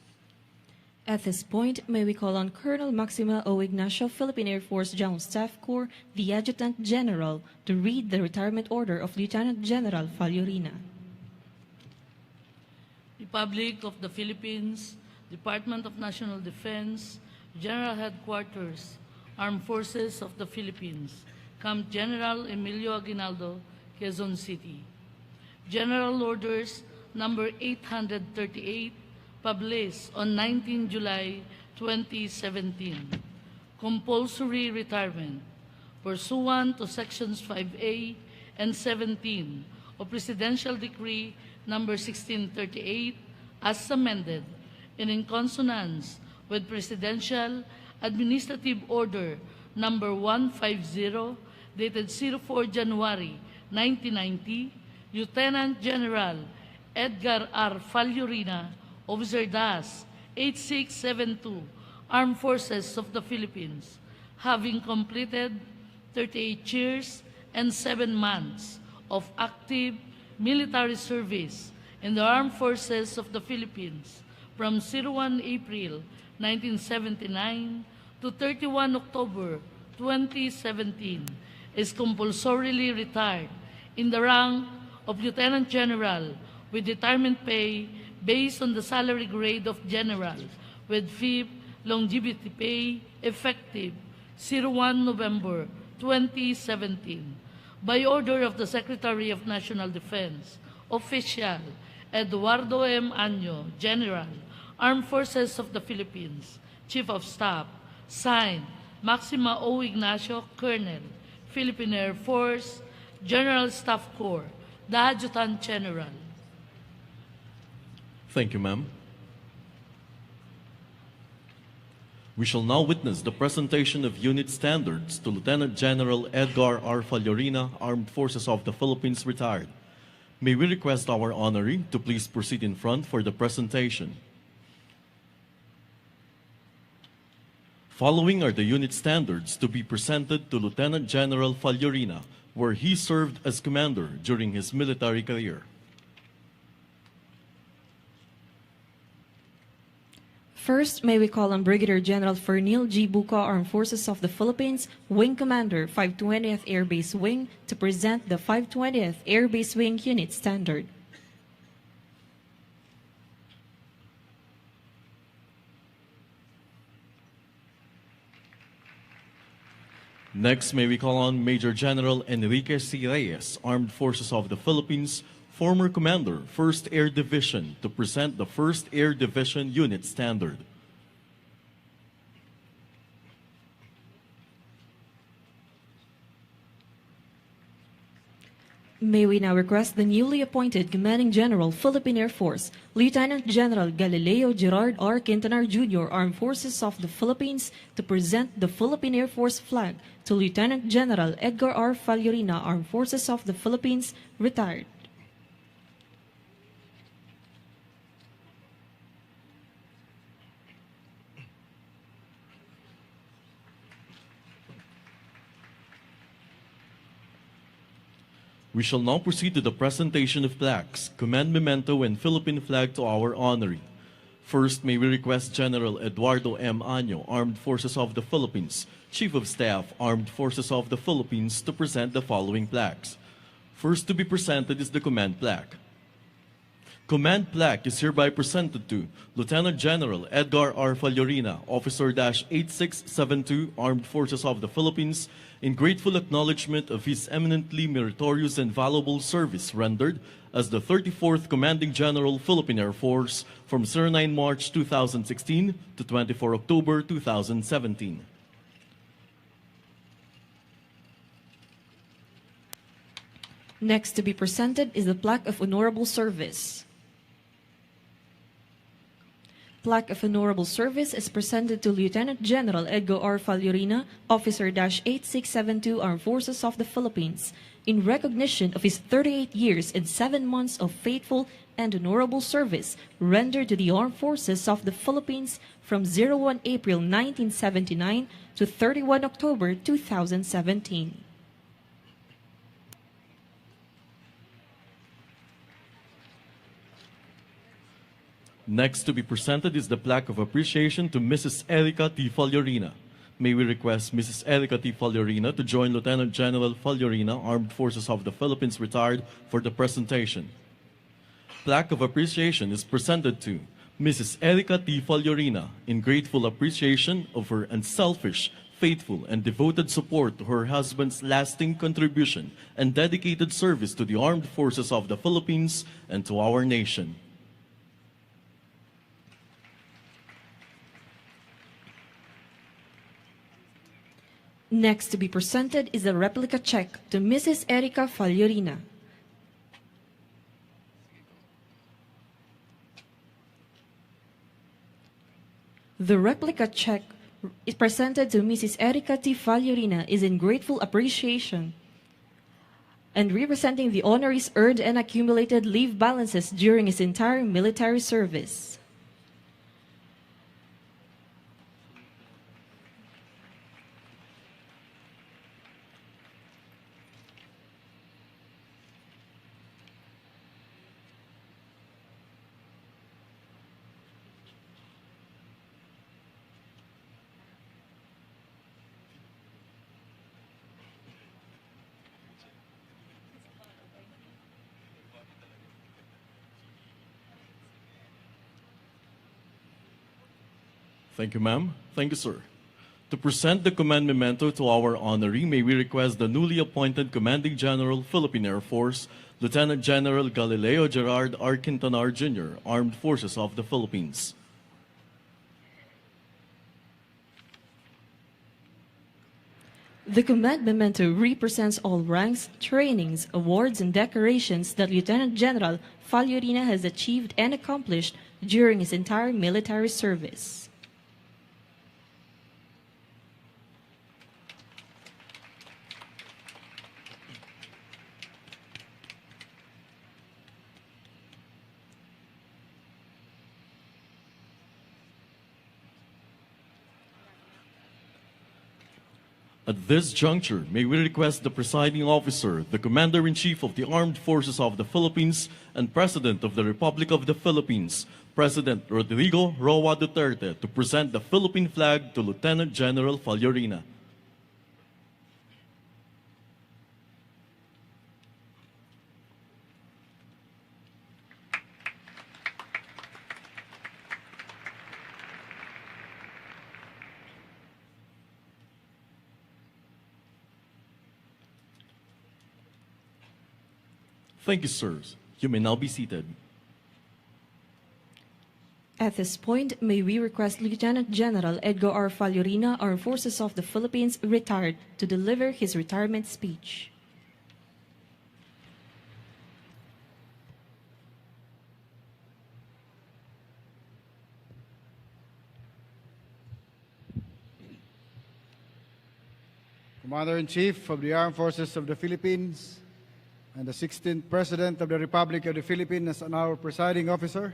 Speaker 4: At this point, may we call on Colonel Maxima O. Ignacio, Philippine Air Force General Staff Corps, the Adjutant General, to read the retirement order of Lieutenant General Fallorina.
Speaker 8: Republic of the Philippines, Department of National Defense, General Headquarters, Armed Forces of the Philippines, Camp General Emilio Aguinaldo, Quezon City. General Orders number 838, published on 19 July 2017. Compulsory retirement pursuant to Sections 5A and 17 of Presidential Decree number 1638 as amended and in consonance with Presidential Administrative Order number 150 dated 04 January 1990, Lieutenant General Edgar R. Fallorina, Officer DAS 8672, Armed Forces of the Philippines, having completed 38 years and 7 months of active military service in the Armed Forces of the Philippines from 01 April 1979 to 31 October 2017, is compulsorily retired in the rank of Lieutenant General with retirement pay based on the salary grade of General with fifth longevity pay effective 01 November 2017 by order of the Secretary of National Defense, Official Eduardo M. Año, General, Armed Forces of the Philippines, Chief of Staff, signed Maxima O. Ignacio, Colonel, Philippine Air Force, General Staff Corps, the Adjutant General.
Speaker 5: Thank you, ma'am. We shall now witness the presentation of unit standards to Lieutenant General Edgar R. Fallorina, Armed Forces of the Philippines, retired. May we request our honoree to please proceed in front for the presentation. Following are the unit standards to be presented to Lieutenant General Fallorina, where he served as commander during his military career.
Speaker 4: First, may we call on Brigadier General Fernil G. Buca, Armed Forces of the Philippines, Wing Commander, 520th Air Base Wing, to present the 520th Air Base Wing Unit Standard.
Speaker 5: Next, may we call on Major General Enrique C. Reyes, Armed Forces of the Philippines, former Commander, 1st Air Division, to present the 1st Air Division Unit Standard.
Speaker 4: May we now request the newly appointed Commanding General, Philippine Air Force, Lieutenant General Galileo Gerard R. Quintanar Jr., Armed Forces of the Philippines, to present the Philippine Air Force flag to Lieutenant General Edgar R. Fallorina, Armed Forces of the Philippines, retired.
Speaker 5: We shall now proceed to the presentation of plaques, command memento, and Philippine flag to our honoree. First, may we request General Eduardo M. Año, Armed Forces of the Philippines, Chief of Staff, Armed Forces of the Philippines, to present the following plaques. First to be presented is the command plaque. Command plaque is hereby presented to Lieutenant General Edgar R. Fallorina, Officer-8672, Armed Forces of the Philippines, in grateful acknowledgement of his eminently meritorious and valuable service rendered as the 34th Commanding General, Philippine Air Force from 09 March 2016 to 24 October 2017.
Speaker 4: Next to be presented is the Plaque of Honorable Service. Plaque of Honorable Service is presented to Lieutenant General Edgar R. Fallorina, Officer-8672, Armed Forces of the Philippines, in recognition of his 38 years and 7 months of faithful and honorable service rendered to the Armed Forces of the Philippines from 01 April 1979 to 31 October 2017.
Speaker 5: Next to be presented is the plaque of appreciation to Mrs. Erica T. Fallorina. May we request Mrs. Erica T. Fallorina to join Lieutenant General Fallorina, Armed Forces of the Philippines, retired, for the presentation. Plaque of appreciation is presented to Mrs. Erica T. Fallorina in grateful appreciation of her unselfish, faithful, and devoted support to her husband's lasting contribution and dedicated service to the Armed Forces of the Philippines and to our nation.
Speaker 4: Next to be presented is a replica check to Mrs. Erica Fallorina. The replica check is presented to Mrs. Erica T. Fallorina is in grateful appreciation and representing the honorees earned and accumulated leave balances during his entire military service.
Speaker 5: Thank you, ma'am. Thank you, sir. To present the command memento to our honoree, may we request the newly appointed Commanding General, Philippine Air Force, Lieutenant General Galileo Gerard R. Quintanar, Jr., Armed Forces of the Philippines.
Speaker 4: The command memento represents all ranks, trainings, awards, and decorations that Lieutenant General Fallorina has achieved and accomplished during his entire military service.
Speaker 5: At this juncture, may we request the presiding officer, the Commander-in-Chief of the Armed Forces of the Philippines and President of the Republic of the Philippines, President Rodrigo Roa Duterte, to present the Philippine flag to Lieutenant General Fallorina. Thank you, sirs. You may now be seated.
Speaker 4: At this point, may we request Lieutenant General Edgar R. Fallorina, Armed Forces of the Philippines, retired, to deliver his retirement speech.
Speaker 10: Commander-in-Chief of the Armed Forces of the Philippines and the 16th President of the Republic of the Philippines and our presiding officer,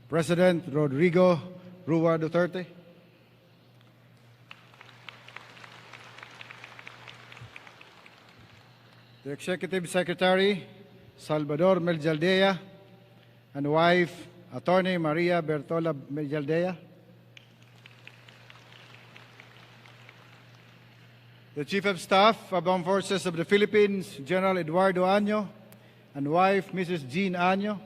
Speaker 10: President Rodrigo Roa Duterte. The Executive Secretary, Salvador Meljaldea, and wife, Attorney Maria Bertola Meljaldea. The Chief of Staff of Armed Forces of the Philippines, General Eduardo Año, and wife, Mrs. Jean Año.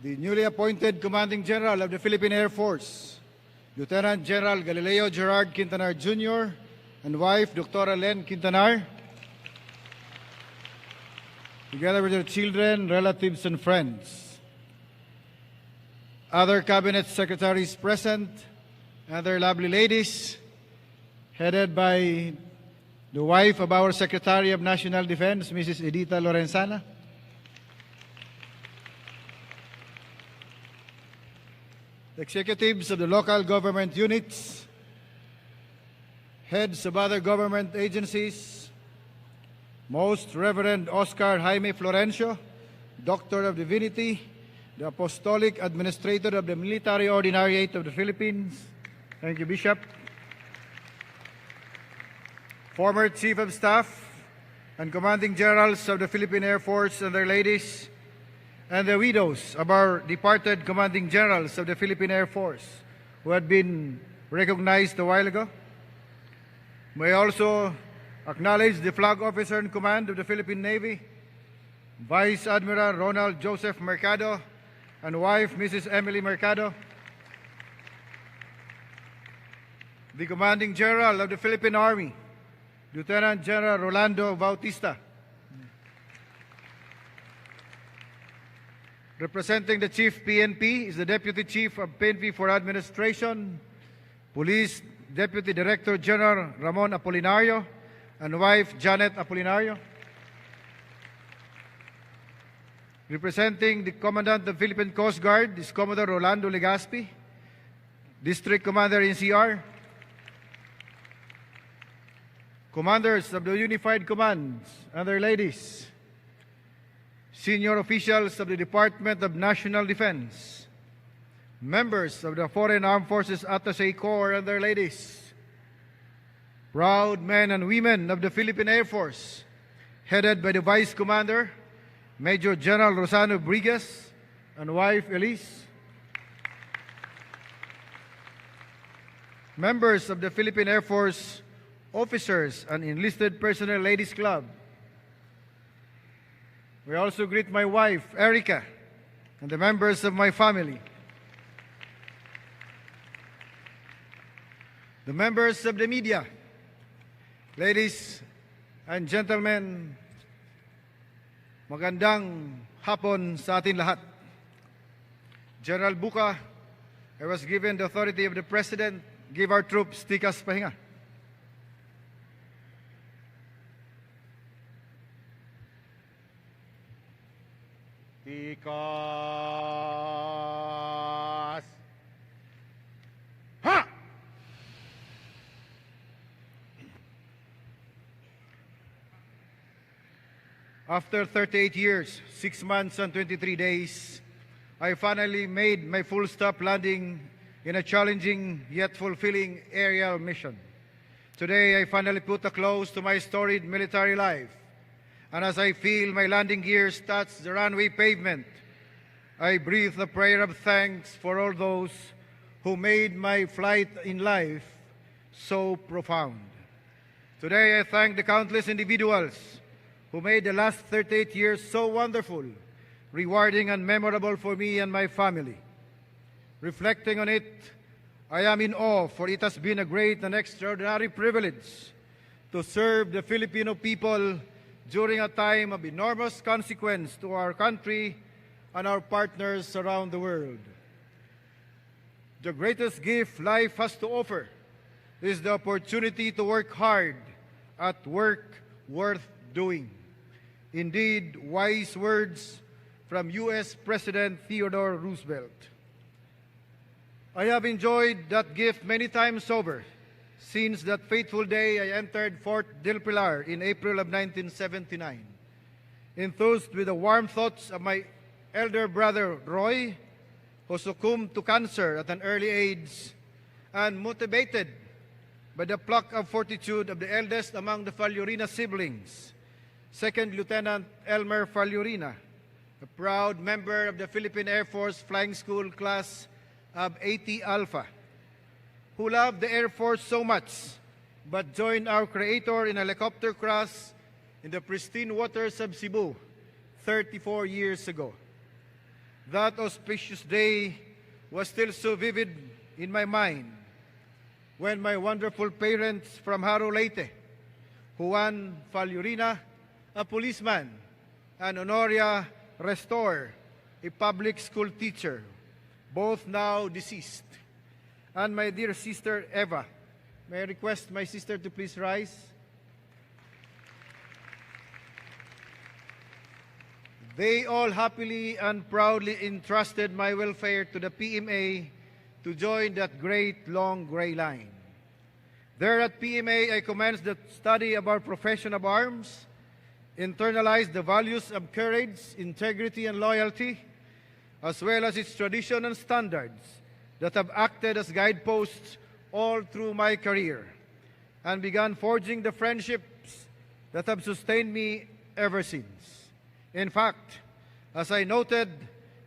Speaker 10: the newly appointed Commanding General of the Philippine Air Force, Lieutenant General Galileo Gerard Quintanar Jr., and wife, Dr. Len Quintanar, together with their children, relatives, and friends. Other cabinet secretaries present, and their lovely ladies, headed by the wife of our Secretary of National Defense, Mrs. Edita Lorenzana. The executives of the local government units, heads of other government agencies, Most Reverend Oscar Jaime Florencio, Doctor of Divinity, the Apostolic Administrator of the Military Ordinariate of the Philippines. Thank you, Bishop. Former Chief of Staff and Commanding Generals of the Philippine Air Force and their ladies, and the widows of our departed Commanding Generals of the Philippine Air Force who had been recognized a while ago. May I also acknowledge the Flag Officer in Command of the Philippine Navy, Vice Admiral Ronald Joseph Mercado, and wife, Mrs. Emily Mercado, the Commanding General of the Philippine Army, Lieutenant General Rolando Bautista. Representing the Chief PNP is the Deputy Chief of PNP for Administration, Police Deputy Director General Ramon Apolinario, and wife Janet Apolinario. Representing the Commandant of the Philippine Coast Guard is Commodore Rolando Legaspi, District Commander in CR. Commanders of the Unified Commands and their ladies, senior officials of the Department of National Defense, members of the Foreign Armed Forces Attaché Corps and their ladies, proud men and women of the Philippine Air Force, headed by the Vice Commander, Major General Rosano Brigues, and wife Elise, members of the Philippine Air Force Officers and Enlisted Personnel Ladies Club. We also greet my wife, Erica, and the members of my family. The members of the media, ladies and gentlemen, magandang hapon sa atin lahat. General Buka, I was given the authority of the President, give our troops tikas pahinga. Tikas. Ha! After 38 years, 6 months and 23 days, I finally made my full stop landing in a challenging yet fulfilling aerial mission. Today, I finally put a close to my storied military life. And as I feel my landing gears touch the runway pavement, I breathe a prayer of thanks for all those who made my flight in life so profound. Today, I thank the countless individuals who made the last 38 years so wonderful, rewarding, and memorable for me and my family. Reflecting on it, I am in awe, for it has been a great and extraordinary privilege to serve the Filipino people during a time of enormous consequence to our country and our partners around the world. The greatest gift life has to offer is the opportunity to work hard at work worth doing. Indeed, wise words from U.S. President Theodore Roosevelt. I have enjoyed that gift many times over since that fateful day I entered Fort Del Pilar in April of 1979. Enthused with the warm thoughts of my elder brother Roy, who succumbed to cancer at an early age, and motivated by the pluck of fortitude of the eldest among the Fallorina siblings, Second Lieutenant Elmer Fallorina, a proud member of the Philippine Air Force Flying School class of 80 Alpha, who loved the Air Force so much, but joined our Creator in a helicopter crash in the pristine waters of Cebu 34 years ago. That auspicious day was still so vivid in my mind when my wonderful parents from Haro Leyte, Juan Fallorina, a policeman, and Honoria Restor, a public school teacher, both now deceased, and my dear sister Eva. May I request my sister to please rise? They all happily and proudly entrusted my welfare to the PMA to join that great long gray line. There at PMA, I commenced the study of our profession of arms, internalized the values of courage, integrity, and loyalty, as well as its tradition and standards that have acted as guideposts all through my career, and began forging the friendships that have sustained me ever since. In fact, as I noted,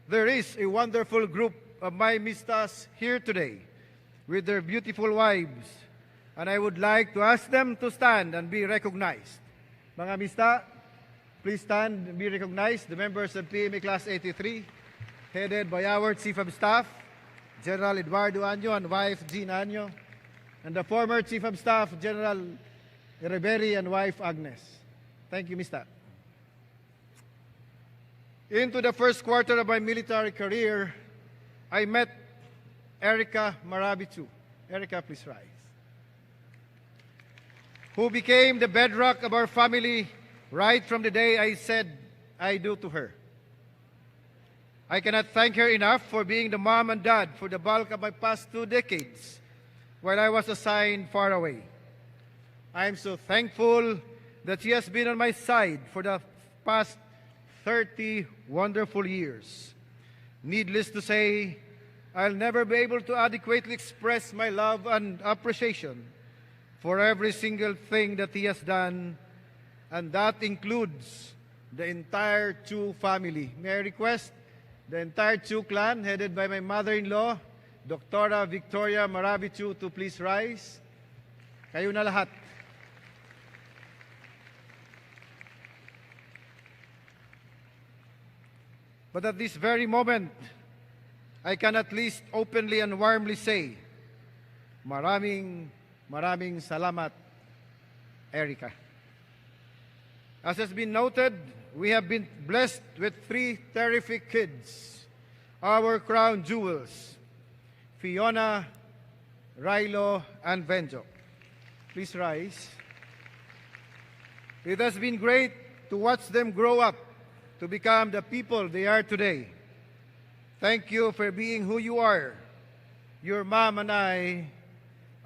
Speaker 10: there is a wonderful group of my mistas here today with their beautiful wives, and I would like to ask them to stand and be recognized. Mga mista, please stand and be recognized. The members of PMA Class 83, headed by our Chief of Staff, General Eduardo Año, and wife Jean Año, and the former Chief of Staff, General Riberi, and wife Agnes. Thank you, Mista. Into the first quarter of my military career, I met Erica Marabitu. Erica, please rise. Who became the bedrock of our family right from the day I said I do to her. I cannot thank her enough for being the mom and dad for the bulk of my past 2 decades while I was assigned far away. I am so thankful that she has been on my side for the past 30 wonderful years. Needless to say, I'll never be able to adequately express my love and appreciation for every single thing that he has done, and that includes the entire Chu family. May I request the entire Chu clan, headed by my mother-in-law, Dr. Victoria Marabitu, to please rise. Kayo na lahat. But at this very moment, I can at least openly and warmly say, maraming salamat, Erica. As has been noted, we have been blessed with 3 terrific kids, our crown jewels, Fiona, Rilo, and Benjo. Please rise. It has been great to watch them grow up to become the people they are today. Thank you for being who you are. Your mom and I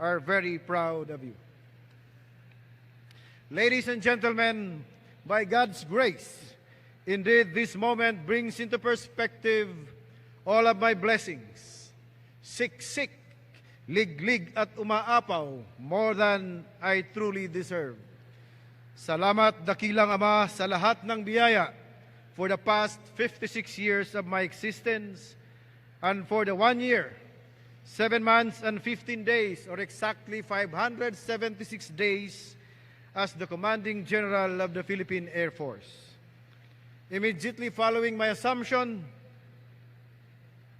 Speaker 10: are very proud of you. Ladies and gentlemen, by God's grace, indeed this moment brings into perspective all of my blessings. Siksik, liglig at umaapaw, more than I truly deserve. Salamat dakilang Ama sa lahat ng biyaya for the past 56 years of my existence, and for the 1 year, 7 months and 15 days, or exactly 576 days, as the Commanding General of the Philippine Air Force. Immediately following my assumption,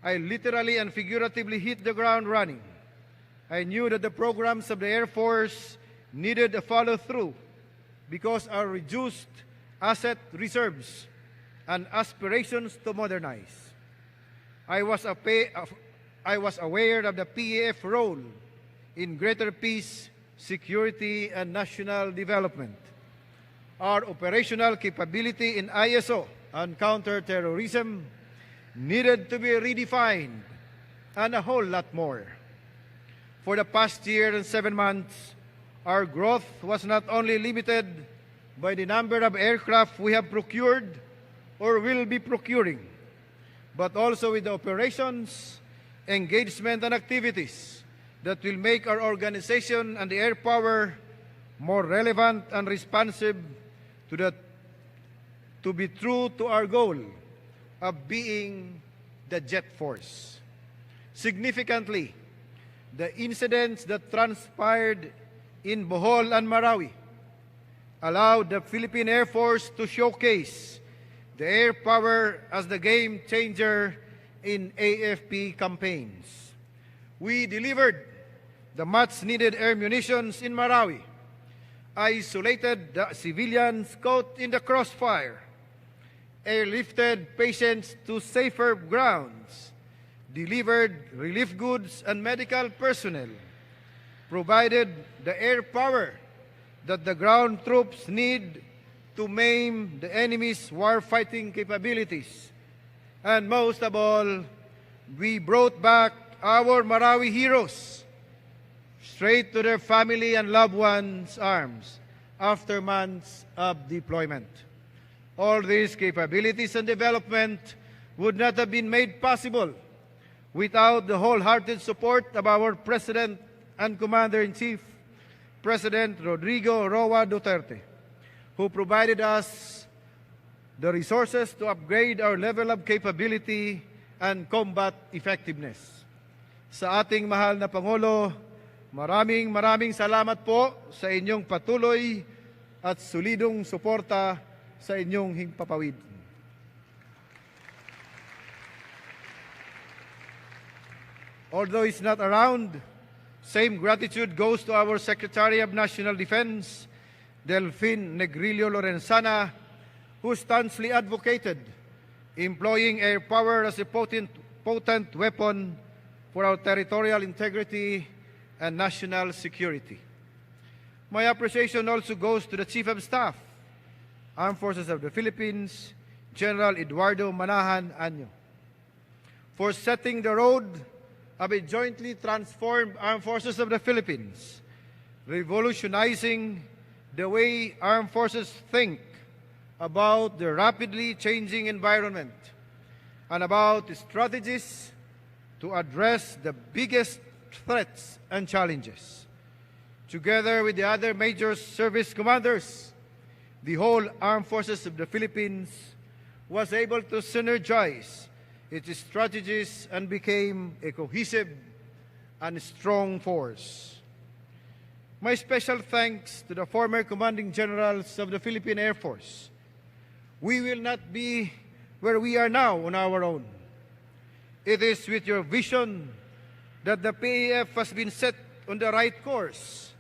Speaker 10: I literally and figuratively hit the ground running. I knew that the programs of the Air Force needed a follow-through because our reduced asset reserves and aspirations to modernize. I was aware of the PAF role in greater peace, security, and national development. Our operational capability in ISO and counterterrorism needed to be redefined, and a whole lot more. For the past year and 7 months, our growth was not only limited by the number of aircraft we have procured or will be procuring, but also with the operations, engagement, and activities that will make our organization and the air power more relevant and responsive to be true to our goal of being the jet force. Significantly, the incidents that transpired in Bohol and Marawi allowed the Philippine Air Force to showcase the air power as the game changer in AFP campaigns. We delivered the much-needed air munitions in Marawi, isolated the civilians caught in the crossfire, airlifted patients to safer grounds, delivered relief goods and medical personnel, provided the air power that the ground troops need to maim the enemy's war-fighting capabilities. And most of all, we brought back our Marawi heroes straight to their family and loved ones' arms after months of deployment. All these capabilities and development would not have been made possible without the wholehearted support of our President and Commander-in-Chief, President Rodrigo Roa Duterte, who provided us the resources to upgrade our level of capability and combat effectiveness. Sa ating mahal na Pangulo, maraming salamat po sa inyong patuloy at solidong suporta sa inyong himpapawid. Although he's not around, same gratitude goes to our Secretary of National Defense, Delphine Negrillo Lorenzana, who staunchly advocated employing air power as a potent weapon for our territorial integrity and national security. My appreciation also goes to the Chief of Staff, Armed Forces of the Philippines, General Eduardo Manahan Año, for setting the road of a jointly transformed Armed Forces of the Philippines, revolutionizing the way armed forces think about the rapidly changing environment and about strategies to address the biggest threats and challenges. Together with the other major service commanders, the whole Armed Forces of the Philippines was able to synergize its strategies and became a cohesive and strong force. My special thanks to the former commanding generals of the Philippine Air Force. We will not be where we are now on our own. It is with your vision that the PAF has been set on the right course.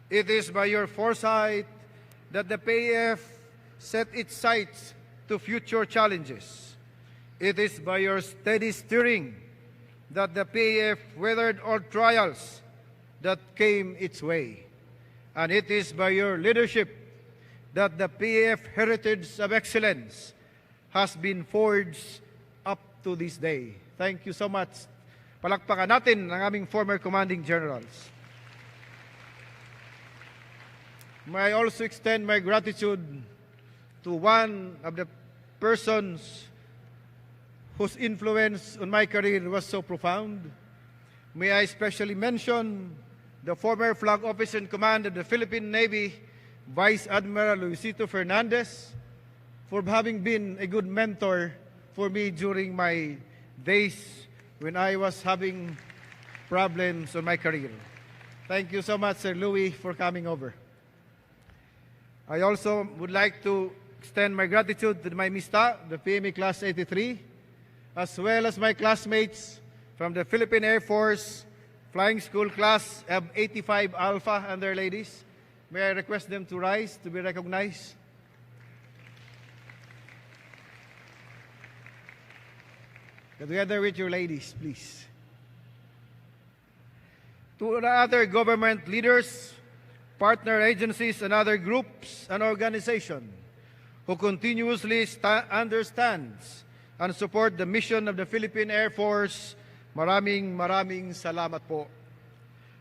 Speaker 10: It is by your foresight that the PAF set its sights to future challenges. It is by your steady steering that the PAF weathered all trials that came its way. And it is by your leadership that the PAF heritage of excellence has been forged up to this day. Thank you so much. Palakpakan natin ang aming former commanding generals. May I also extend my gratitude to one of the persons whose influence on my career was so profound. May I especially mention the former Flag Officer in Command of the Philippine Navy, Vice Admiral Luisito Fernandez, for having been a good mentor for me during my days when I was having problems on my career. Thank you so much, Sir Louis, for coming over. I also would like to extend my gratitude to my MISTA, the PME Class 83, as well as my classmates from the Philippine Air Force Flying School Class of 85 Alpha and their ladies. May I request them to rise to be recognized? Together with your ladies, please. To the other government leaders, partner agencies, and other groups and organizations who continuously understands and support the mission of the Philippine Air Force, maraming salamat po.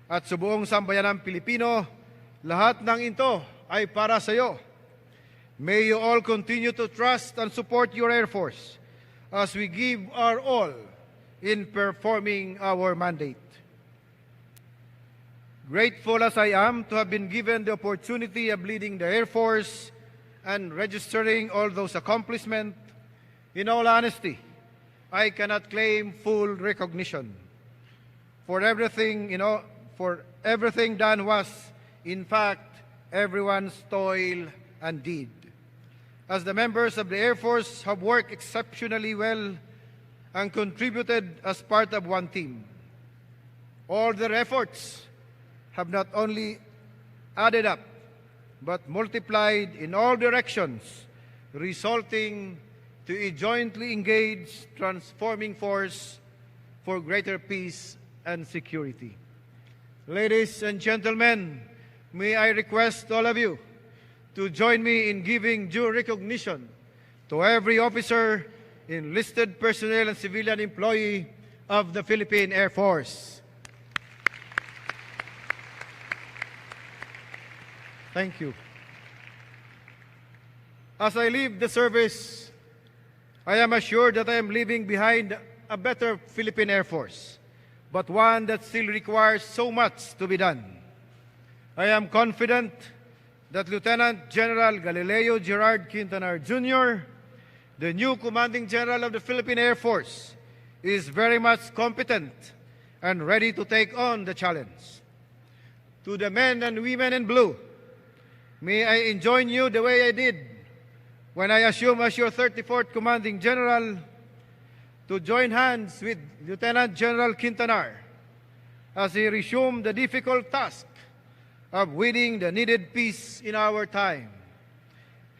Speaker 10: At sa buong sambayanang Pilipino, lahat ng ito ay para sa iyo. May you all continue to trust and support your Air Force as we give our all in performing our mandate. Grateful as I am to have been given the opportunity of leading the Air Force and registering all those accomplishments, in all honesty, I cannot claim full recognition. For everything done was, in fact, everyone's toil and deed. as the members of the Air Force have worked exceptionally well and contributed as part of one team. All their efforts have not only added up, but multiplied in all directions, resulting to a jointly engaged, transforming force for greater peace and security. Ladies and gentlemen, may I request all of you to join me in giving due recognition to every officer, enlisted personnel, and civilian employee of the Philippine Air Force. Thank you. As I leave the service, I am assured that I am leaving behind a better Philippine Air Force, but one that still requires so much to be done. I am confident that Lieutenant General Galileo Gerard Quintanar Jr., the new Commanding General of the Philippine Air Force, is very much competent and ready to take on the challenge. To the men and women in blue, may I enjoin you the way I did when I assumed as your 34th Commanding General to join hands with Lieutenant General Quintanar as he resumed the difficult task of winning the needed peace in our time.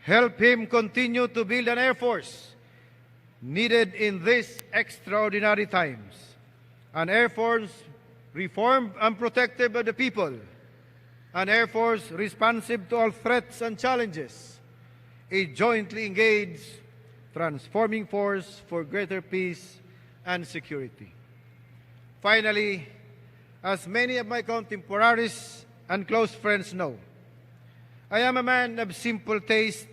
Speaker 10: Help him continue to build an Air Force needed in these extraordinary times. An Air Force reformed and protective of the people. An Air Force responsive to all threats and challenges. A jointly engaged, transforming force for greater peace and security. Finally, as many of my contemporaries and close friends know, I am a man of simple taste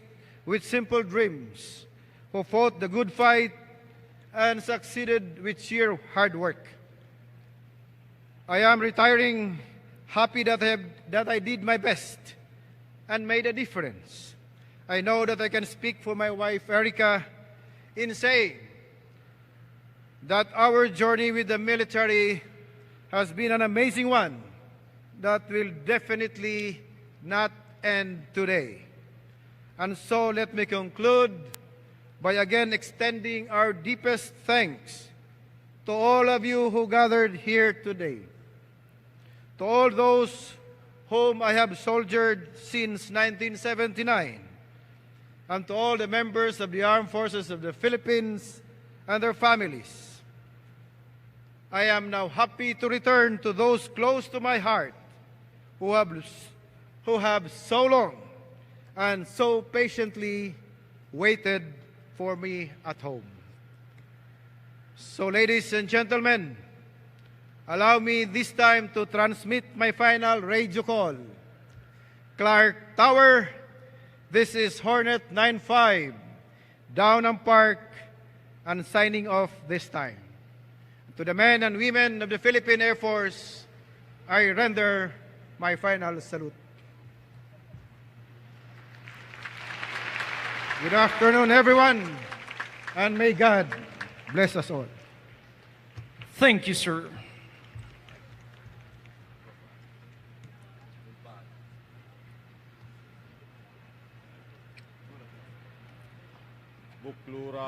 Speaker 10: with simple dreams, who fought the good fight and succeeded with sheer hard work. I am retiring happy that I did my best and made a difference. I know that I can speak for my wife, Erica, in saying that our journey with the military has been an amazing one that will definitely not end today. And so let me conclude by again extending our deepest thanks to all of you who gathered here today, to all those whom I have soldiered since 1979, and to all the members of the Armed Forces of the Philippines and their families. I am now happy to return to those close to my heart who have so long and so patiently waited for me at home. So, ladies and gentlemen, allow me this time to transmit my final radio call. Clark Tower, this is Hornet 95, Downham Park, and signing off this time. To the men and women of the Philippine Air Force, I render my final salute. Good afternoon, everyone, and may God bless us all.
Speaker 12: Thank you, sir.
Speaker 2: Bukluran.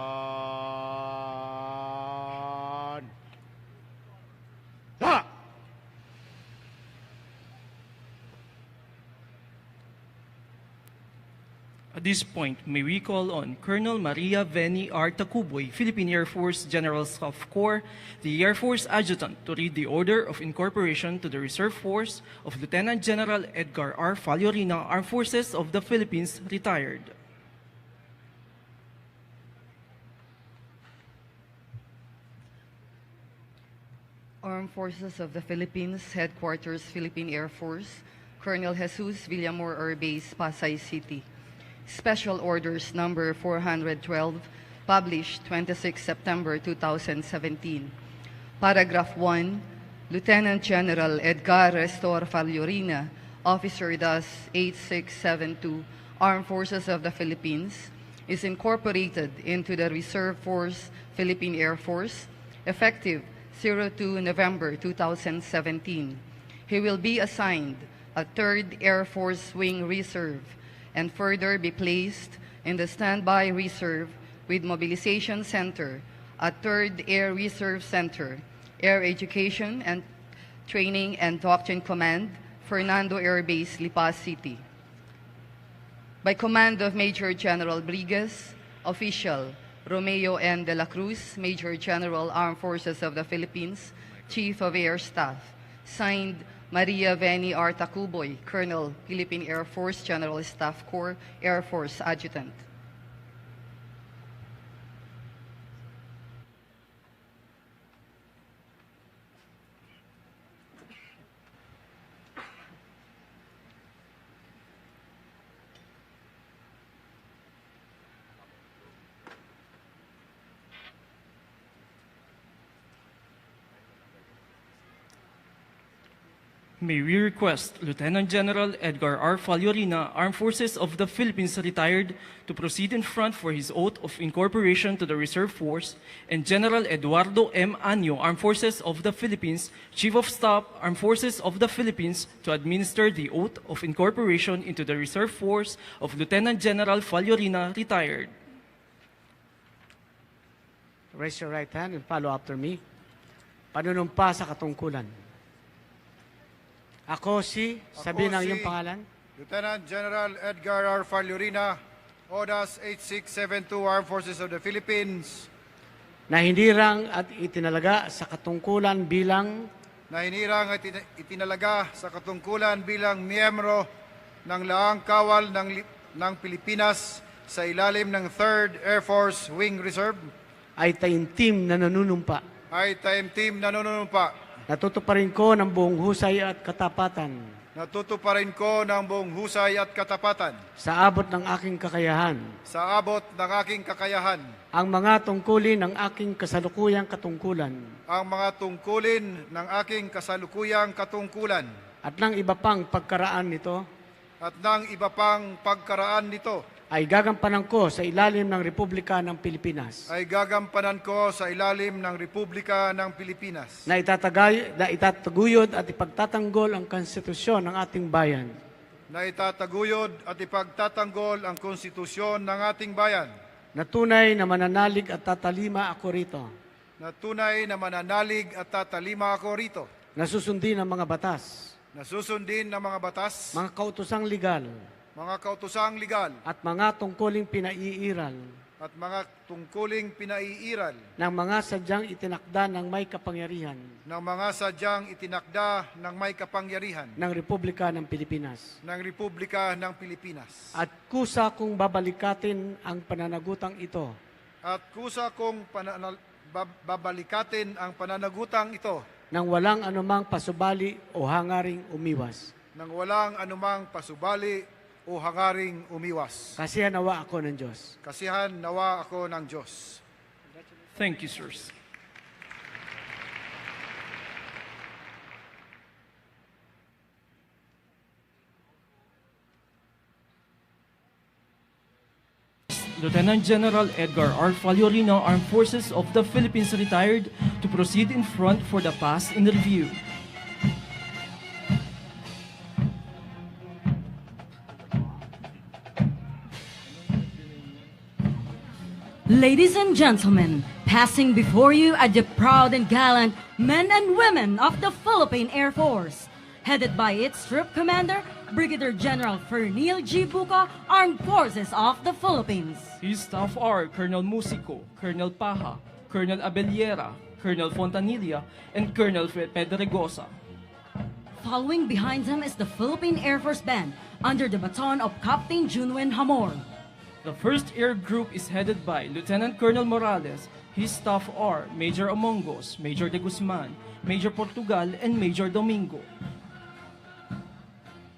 Speaker 2: Ha!
Speaker 12: At this point, may we call on Colonel Maria Veni R. Tacuboy, Philippine Air Force General Staff Corps, the Air Force Adjutant, to read the Order of Incorporation to the Reserve Force of Lieutenant General Edgar R. Fallorina, Armed Forces of the Philippines, retired.
Speaker 13: Armed Forces of the Philippines, Headquarters, Philippine Air Force, Colonel Jesus Villamor Air Base, Pasay City. Special Orders Number 412, published 26 September 2017. Paragraph 1, Lieutenant General Edgar Restor Fallorina, Officer DAS 8672, Armed Forces of the Philippines, is incorporated into the Reserve Force, Philippine Air Force, effective 02 November 2017. He will be assigned a 3rd Air Force Wing Reserve and further be placed in the Standby Reserve with Mobilization Center at 3rd Air Reserve Center, Air Education and Training and Doctrine Command, Fernando Air Base, Lipa City. By command of Major General Brigues, Official Romeo N. de la Cruz, Major General Armed Forces of the Philippines, Chief of Air Staff. Signed, Maria Veni R. Tacuboy, Colonel, Philippine Air Force, General Staff Corps, Air Force Adjutant.
Speaker 12: May we request Lieutenant General Edgar R. Fallorina, Armed Forces of the Philippines retired, to proceed in front for his oath of incorporation to the Reserve Force, and General Eduardo M. Año, Armed Forces of the Philippines, Chief of Staff, Armed Forces of the Philippines, to administer the oath of incorporation into the Reserve Force of Lieutenant General Fallorina, retired.
Speaker 14: Raise your right hand and follow after me. Panunumpa sa katungkulan. Ako sabihin ang iyong pangalan.
Speaker 10: Lieutenant General Edgar R. Fallorina, Oras 8672, Armed Forces of the Philippines.
Speaker 14: Na hinirang at itinalaga sa katungkulan bilang
Speaker 10: miyembro ng Laang Kawal ng Pilipinas sa ilalim ng 3rd Air Force Wing Reserve.
Speaker 14: Ay taimtim na nanunumpa. Natutuparin ko ng buong husay at katapatan. Sa abot ng aking kakayahan. Ang mga tungkulin ng aking kasalukuyang katungkulan. At ng iba pang pagkaraan nito. Ay gagampanan ko sa ilalim ng Republika ng Pilipinas. Na itataguyod at ipagtatanggol ang konstitusyon ng ating bayan. Na tunay na mananalig at tatalima ako rito. Na susundin ang mga batas. Mga kautosang legal. At mga tungkuling pinaiiral. Ng mga sadyang itinakda ng may kapangyarihan. Ng Republika ng Pilipinas. At kusa kong babalikatin ang pananagutang ito. Nang walang anumang pasubali o hangaring umiwas. Kasihan nawa ako ng Diyos.
Speaker 12: Thank you, sirs. Lieutenant General Edgar R. Fallorina, Armed Forces of the Philippines, retired, to proceed in front for the pass in review.
Speaker 9: Ladies and gentlemen, passing before you are the proud and gallant men and women of the Philippine Air Force, headed by its Troop Commander, Brigadier General Fernil G. Buca, Armed Forces of the Philippines.
Speaker 12: His staff are Colonel Musico, Colonel Paha, Colonel Abeliera, Colonel Fontanilla, and Colonel Pedregosa.
Speaker 9: Following behind them is the Philippine Air Force Band under the baton of Captain Junwen Hamor.
Speaker 12: The first air group is headed by Lieutenant Colonel Morales. His staff are Major Amongos, Major de Guzman, Major Portugal, and Major Domingo.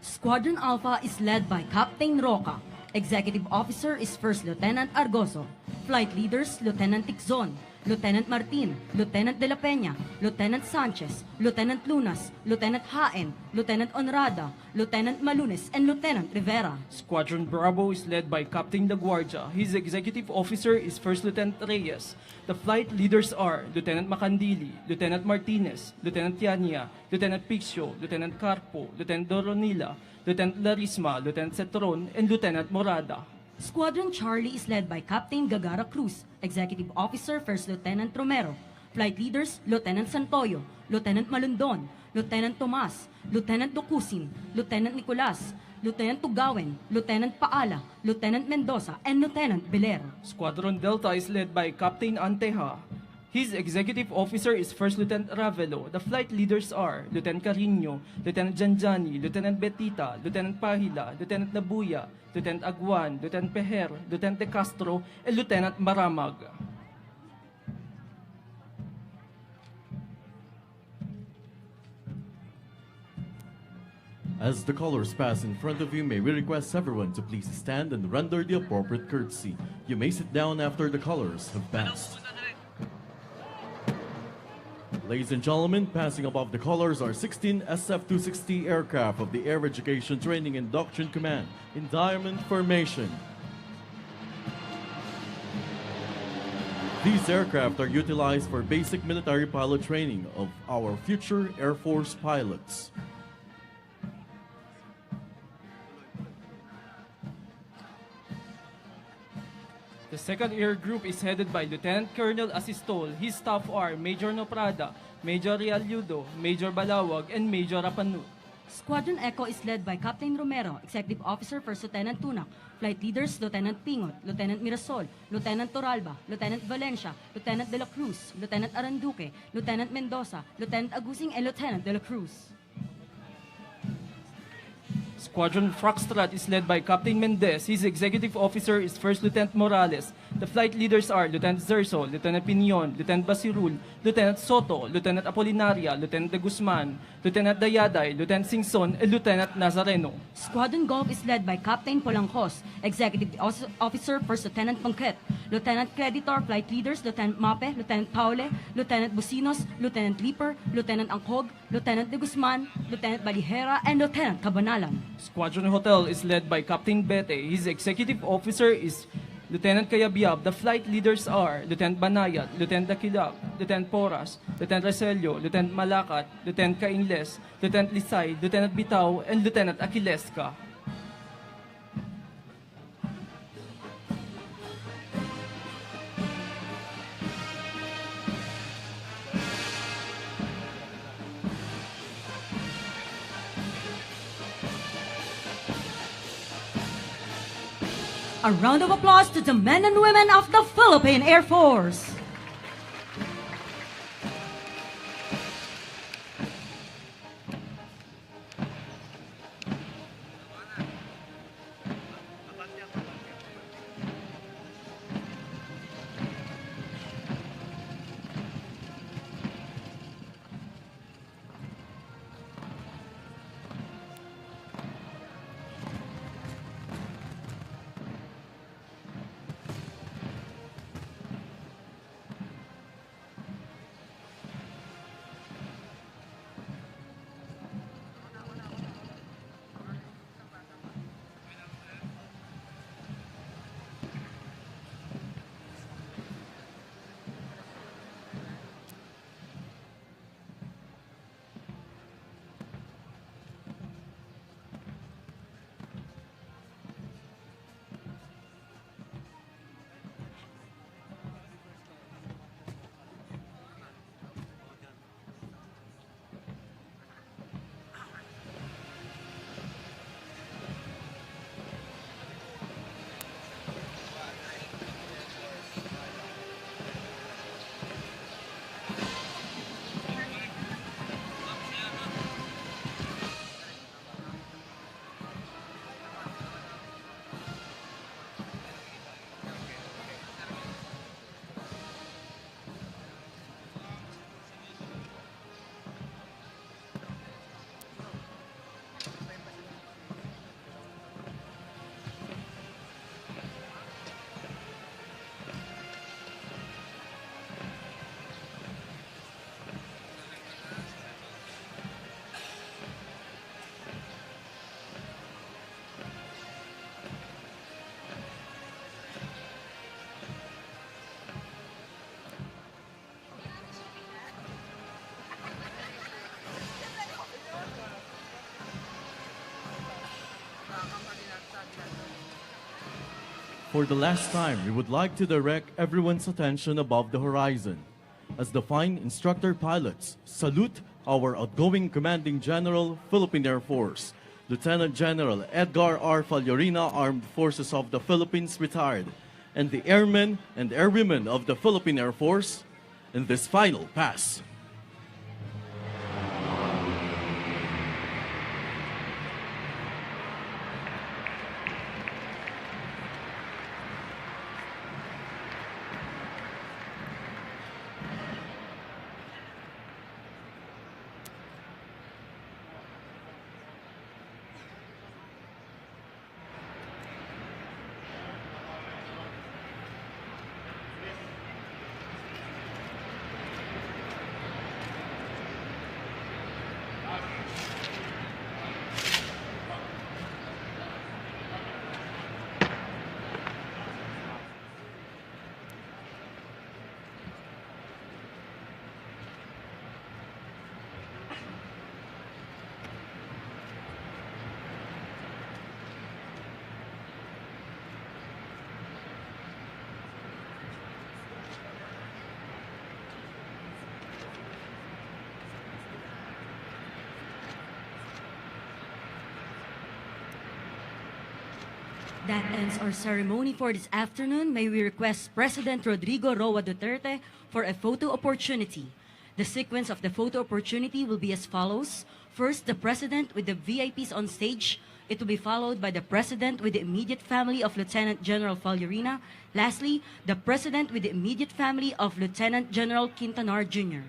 Speaker 9: Squadron Alpha is led by Captain Roca. Executive Officer is First Lieutenant Argoso. Flight Leaders, Lieutenant Tixon, Lieutenant Martin, Lieutenant De La Peña, Lieutenant Sanchez, Lieutenant Lunas, Lieutenant Haen, Lieutenant Honrada, Lieutenant Malunes, and Lieutenant Rivera.
Speaker 12: Squadron Bravo is led by Captain La Guardia. His executive officer is First Lieutenant Reyes. The flight leaders are Lieutenant Macandili, Lieutenant Martinez, Lieutenant Tiania, Lieutenant Pixio, Lieutenant Carpo, Lieutenant Doronila, Lieutenant Larisma, Lieutenant Cetron, and Lieutenant Morada.
Speaker 9: Squadron Charlie is led by Captain Gagara Cruz, Executive Officer First Lieutenant Romero, Flight Leaders Lieutenant Santoyo, Lieutenant Malundon, Lieutenant Tomas, Lieutenant Docusin, Lieutenant Nicolas, Lieutenant Tugawen, Lieutenant Paala, Lieutenant Mendoza, and Lieutenant Belero.
Speaker 12: Squadron Delta is led by Captain Anteja. His executive officer is First Lieutenant Ravelo. The flight leaders are Lieutenant Carino, Lieutenant Janjani, Lieutenant Betita, Lieutenant Pahila, Lieutenant Nabuya, Lieutenant Aguan, Lieutenant Peher, Lieutenant De Castro, and Lieutenant Maramag.
Speaker 5: As the colors pass in front of you, may we request everyone to please stand and render the appropriate courtesy. You may sit down after the colors have passed. Ladies and gentlemen, passing above the colors are 16 SF-260 aircraft of the Air Education Training and Doctrine Command in diamond formation. These aircraft are utilized for basic military pilot training of our future Air Force pilots.
Speaker 12: The second air group is headed by Lieutenant Colonel Asistol. His staff are Major Noprada, Major Realudo, Major Balawag, and Major Rapanu.
Speaker 9: Squadron Echo is led by Captain Romero, Executive Officer First Lieutenant Tunak, Flight Leaders Lieutenant Pingot, Lieutenant Mirasol, Lieutenant Toralba, Lieutenant Valencia, Lieutenant De La Cruz, Lieutenant Aranduque, Lieutenant Mendoza, Lieutenant Agusing, and Lieutenant De La Cruz.
Speaker 12: Squadron Foxtrot is led by Captain Mendez. His executive officer is First Lieutenant Morales. The flight leaders are Lieutenant Zerso, Lieutenant Pinion, Lieutenant Basirul, Lieutenant Soto, Lieutenant Apolinaria, Lieutenant De Guzman, Lieutenant Dayaday, Lieutenant Singson, and Lieutenant Nazareno.
Speaker 9: Squadron Golf is led by Captain Polangcos, Executive Officer First Lieutenant Pangket, Lieutenant Creditor, Flight Leaders Lieutenant Mape, Lieutenant Paule, Lieutenant Businos, Lieutenant Leaper, Lieutenant Angkog, Lieutenant De Guzman, Lieutenant Balihera, and Lieutenant Cabanalan.
Speaker 12: Squadron Hotel is led by Captain Bete. His executive officer is Lieutenant Kayabyab. The flight leaders are Lieutenant Banayat, Lieutenant Dakilab, Lieutenant Poras, Lieutenant Reselio, Lieutenant Malakat, Lieutenant Kainles, Lieutenant Lisay, Lieutenant Bitaw, and Lieutenant Akileska.
Speaker 9: A round of applause to the men and women of the Philippine Air Force.
Speaker 5: For the last time, we would like to direct everyone's attention above the horizon. As the fine instructor pilots salute our outgoing Commanding General, Philippine Air Force, Lieutenant General Edgar R. Fallorina, Armed Forces of the Philippines, retired, and the airmen and airwomen of the Philippine Air Force in this final pass.
Speaker 9: That ends our ceremony for this afternoon. May we request President Rodrigo Roa Duterte for a photo opportunity. The sequence of the photo opportunity will be as follows. First, the President with the VIPs on stage. It will be followed by the President with the immediate family of Lieutenant General Fallorina. Lastly, the President with the immediate family of Lieutenant General Quintanar Jr.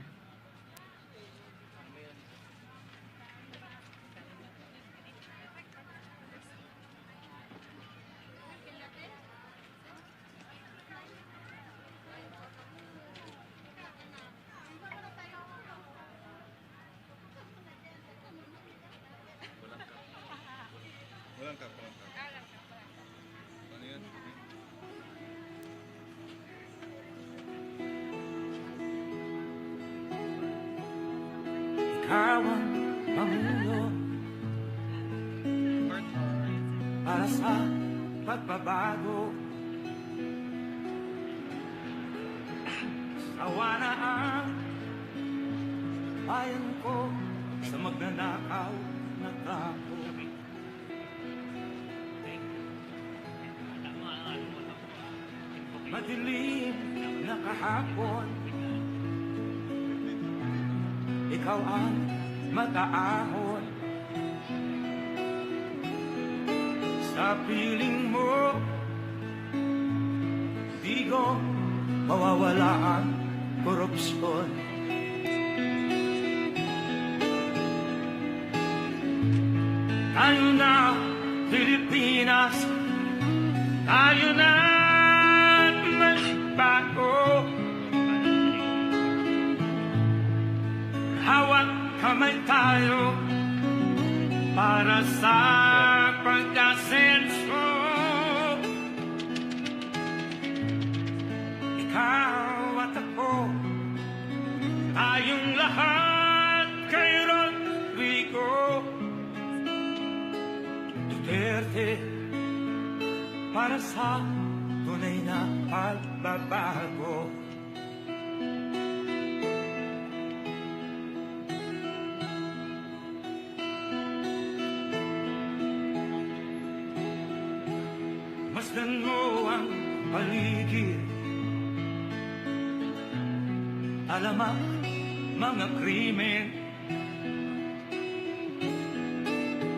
Speaker 3: Ikaw ang pamuno para sa pagbabago. Sawa na ang bayan ko sa magnanakaw na tao. Madilim na kahapon, ikaw ang mag-aahon. Sa piling mo, di ko mawawala ang korupsyon. Tayo na, Pilipinas, tayo na magbago. Hawak kamay tayo para sa pag-asenso. Ikaw at ako, tayong lahat kay Rodrigo Duterte, para sa tunay na pagbabago. Masdan mo ang paligid, alam ang mga krimen,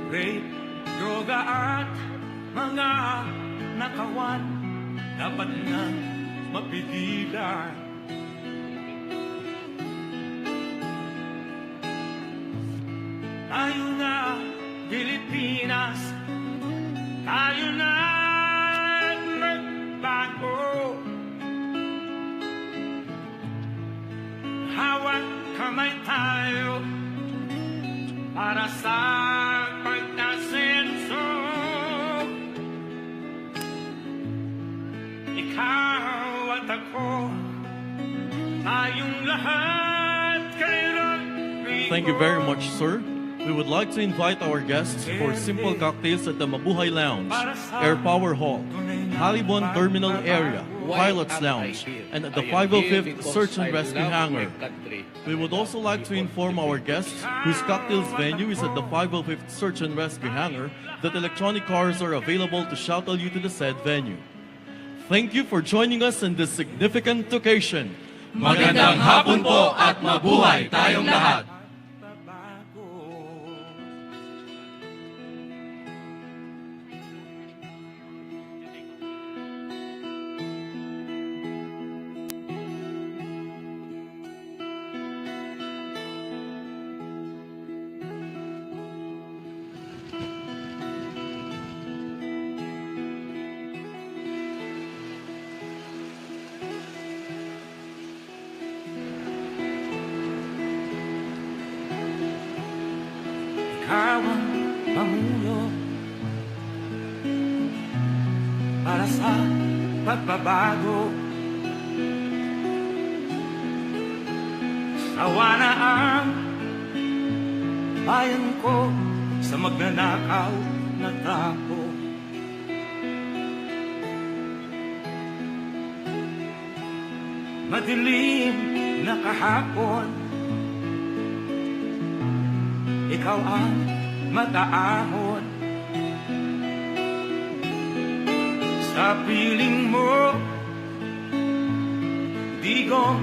Speaker 3: rape, droga at mga nakawan, dapat na mapigilan. Tayo na, Pilipinas, tayo na magbago. Hawak kamay tayo para sa pag-asenso. Ikaw at ako, tayong lahat kay Rodrigo.
Speaker 5: Thank you very much, sir. We would like to invite our guests for simple cocktails at the Mabuhay Lounge, Air Power Hall, Haribon Terminal Area, Pilots Lounge, and at the 505th Search and Rescue Hangar. We would also like to inform our guests whose cocktails venue is at the 505th Search and Rescue Hangar that electronic cars are available to shuttle you to the said venue. Thank you for joining us in this significant occasion.
Speaker 3: Magandang hapon po at mabuhay tayong lahat. Ikaw ang pamulo para sa pagbabago. Sawa na ang bayan ko sa magnanakaw na tao. Madilim na kahapon, ikaw ang mataahon. Sa piling mo, di ko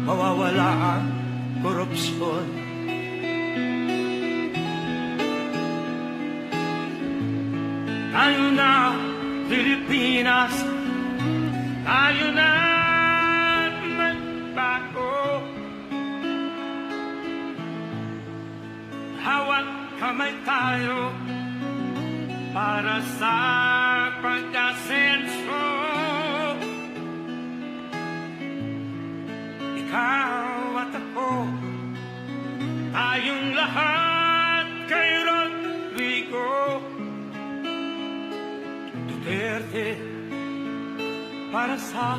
Speaker 3: mawawala ang korupsyon. Tayo na, Pilipinas, tayo na magbago. Hawak kamay tayo para sa pagkasenso. Ikaw at ako, tayong lahat kay Rodrigo Duterte, para sa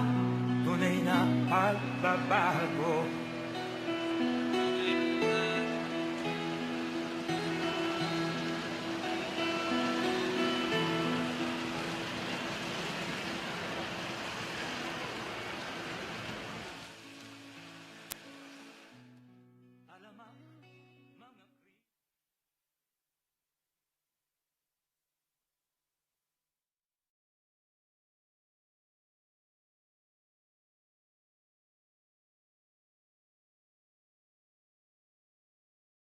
Speaker 3: tunay na pagbabago.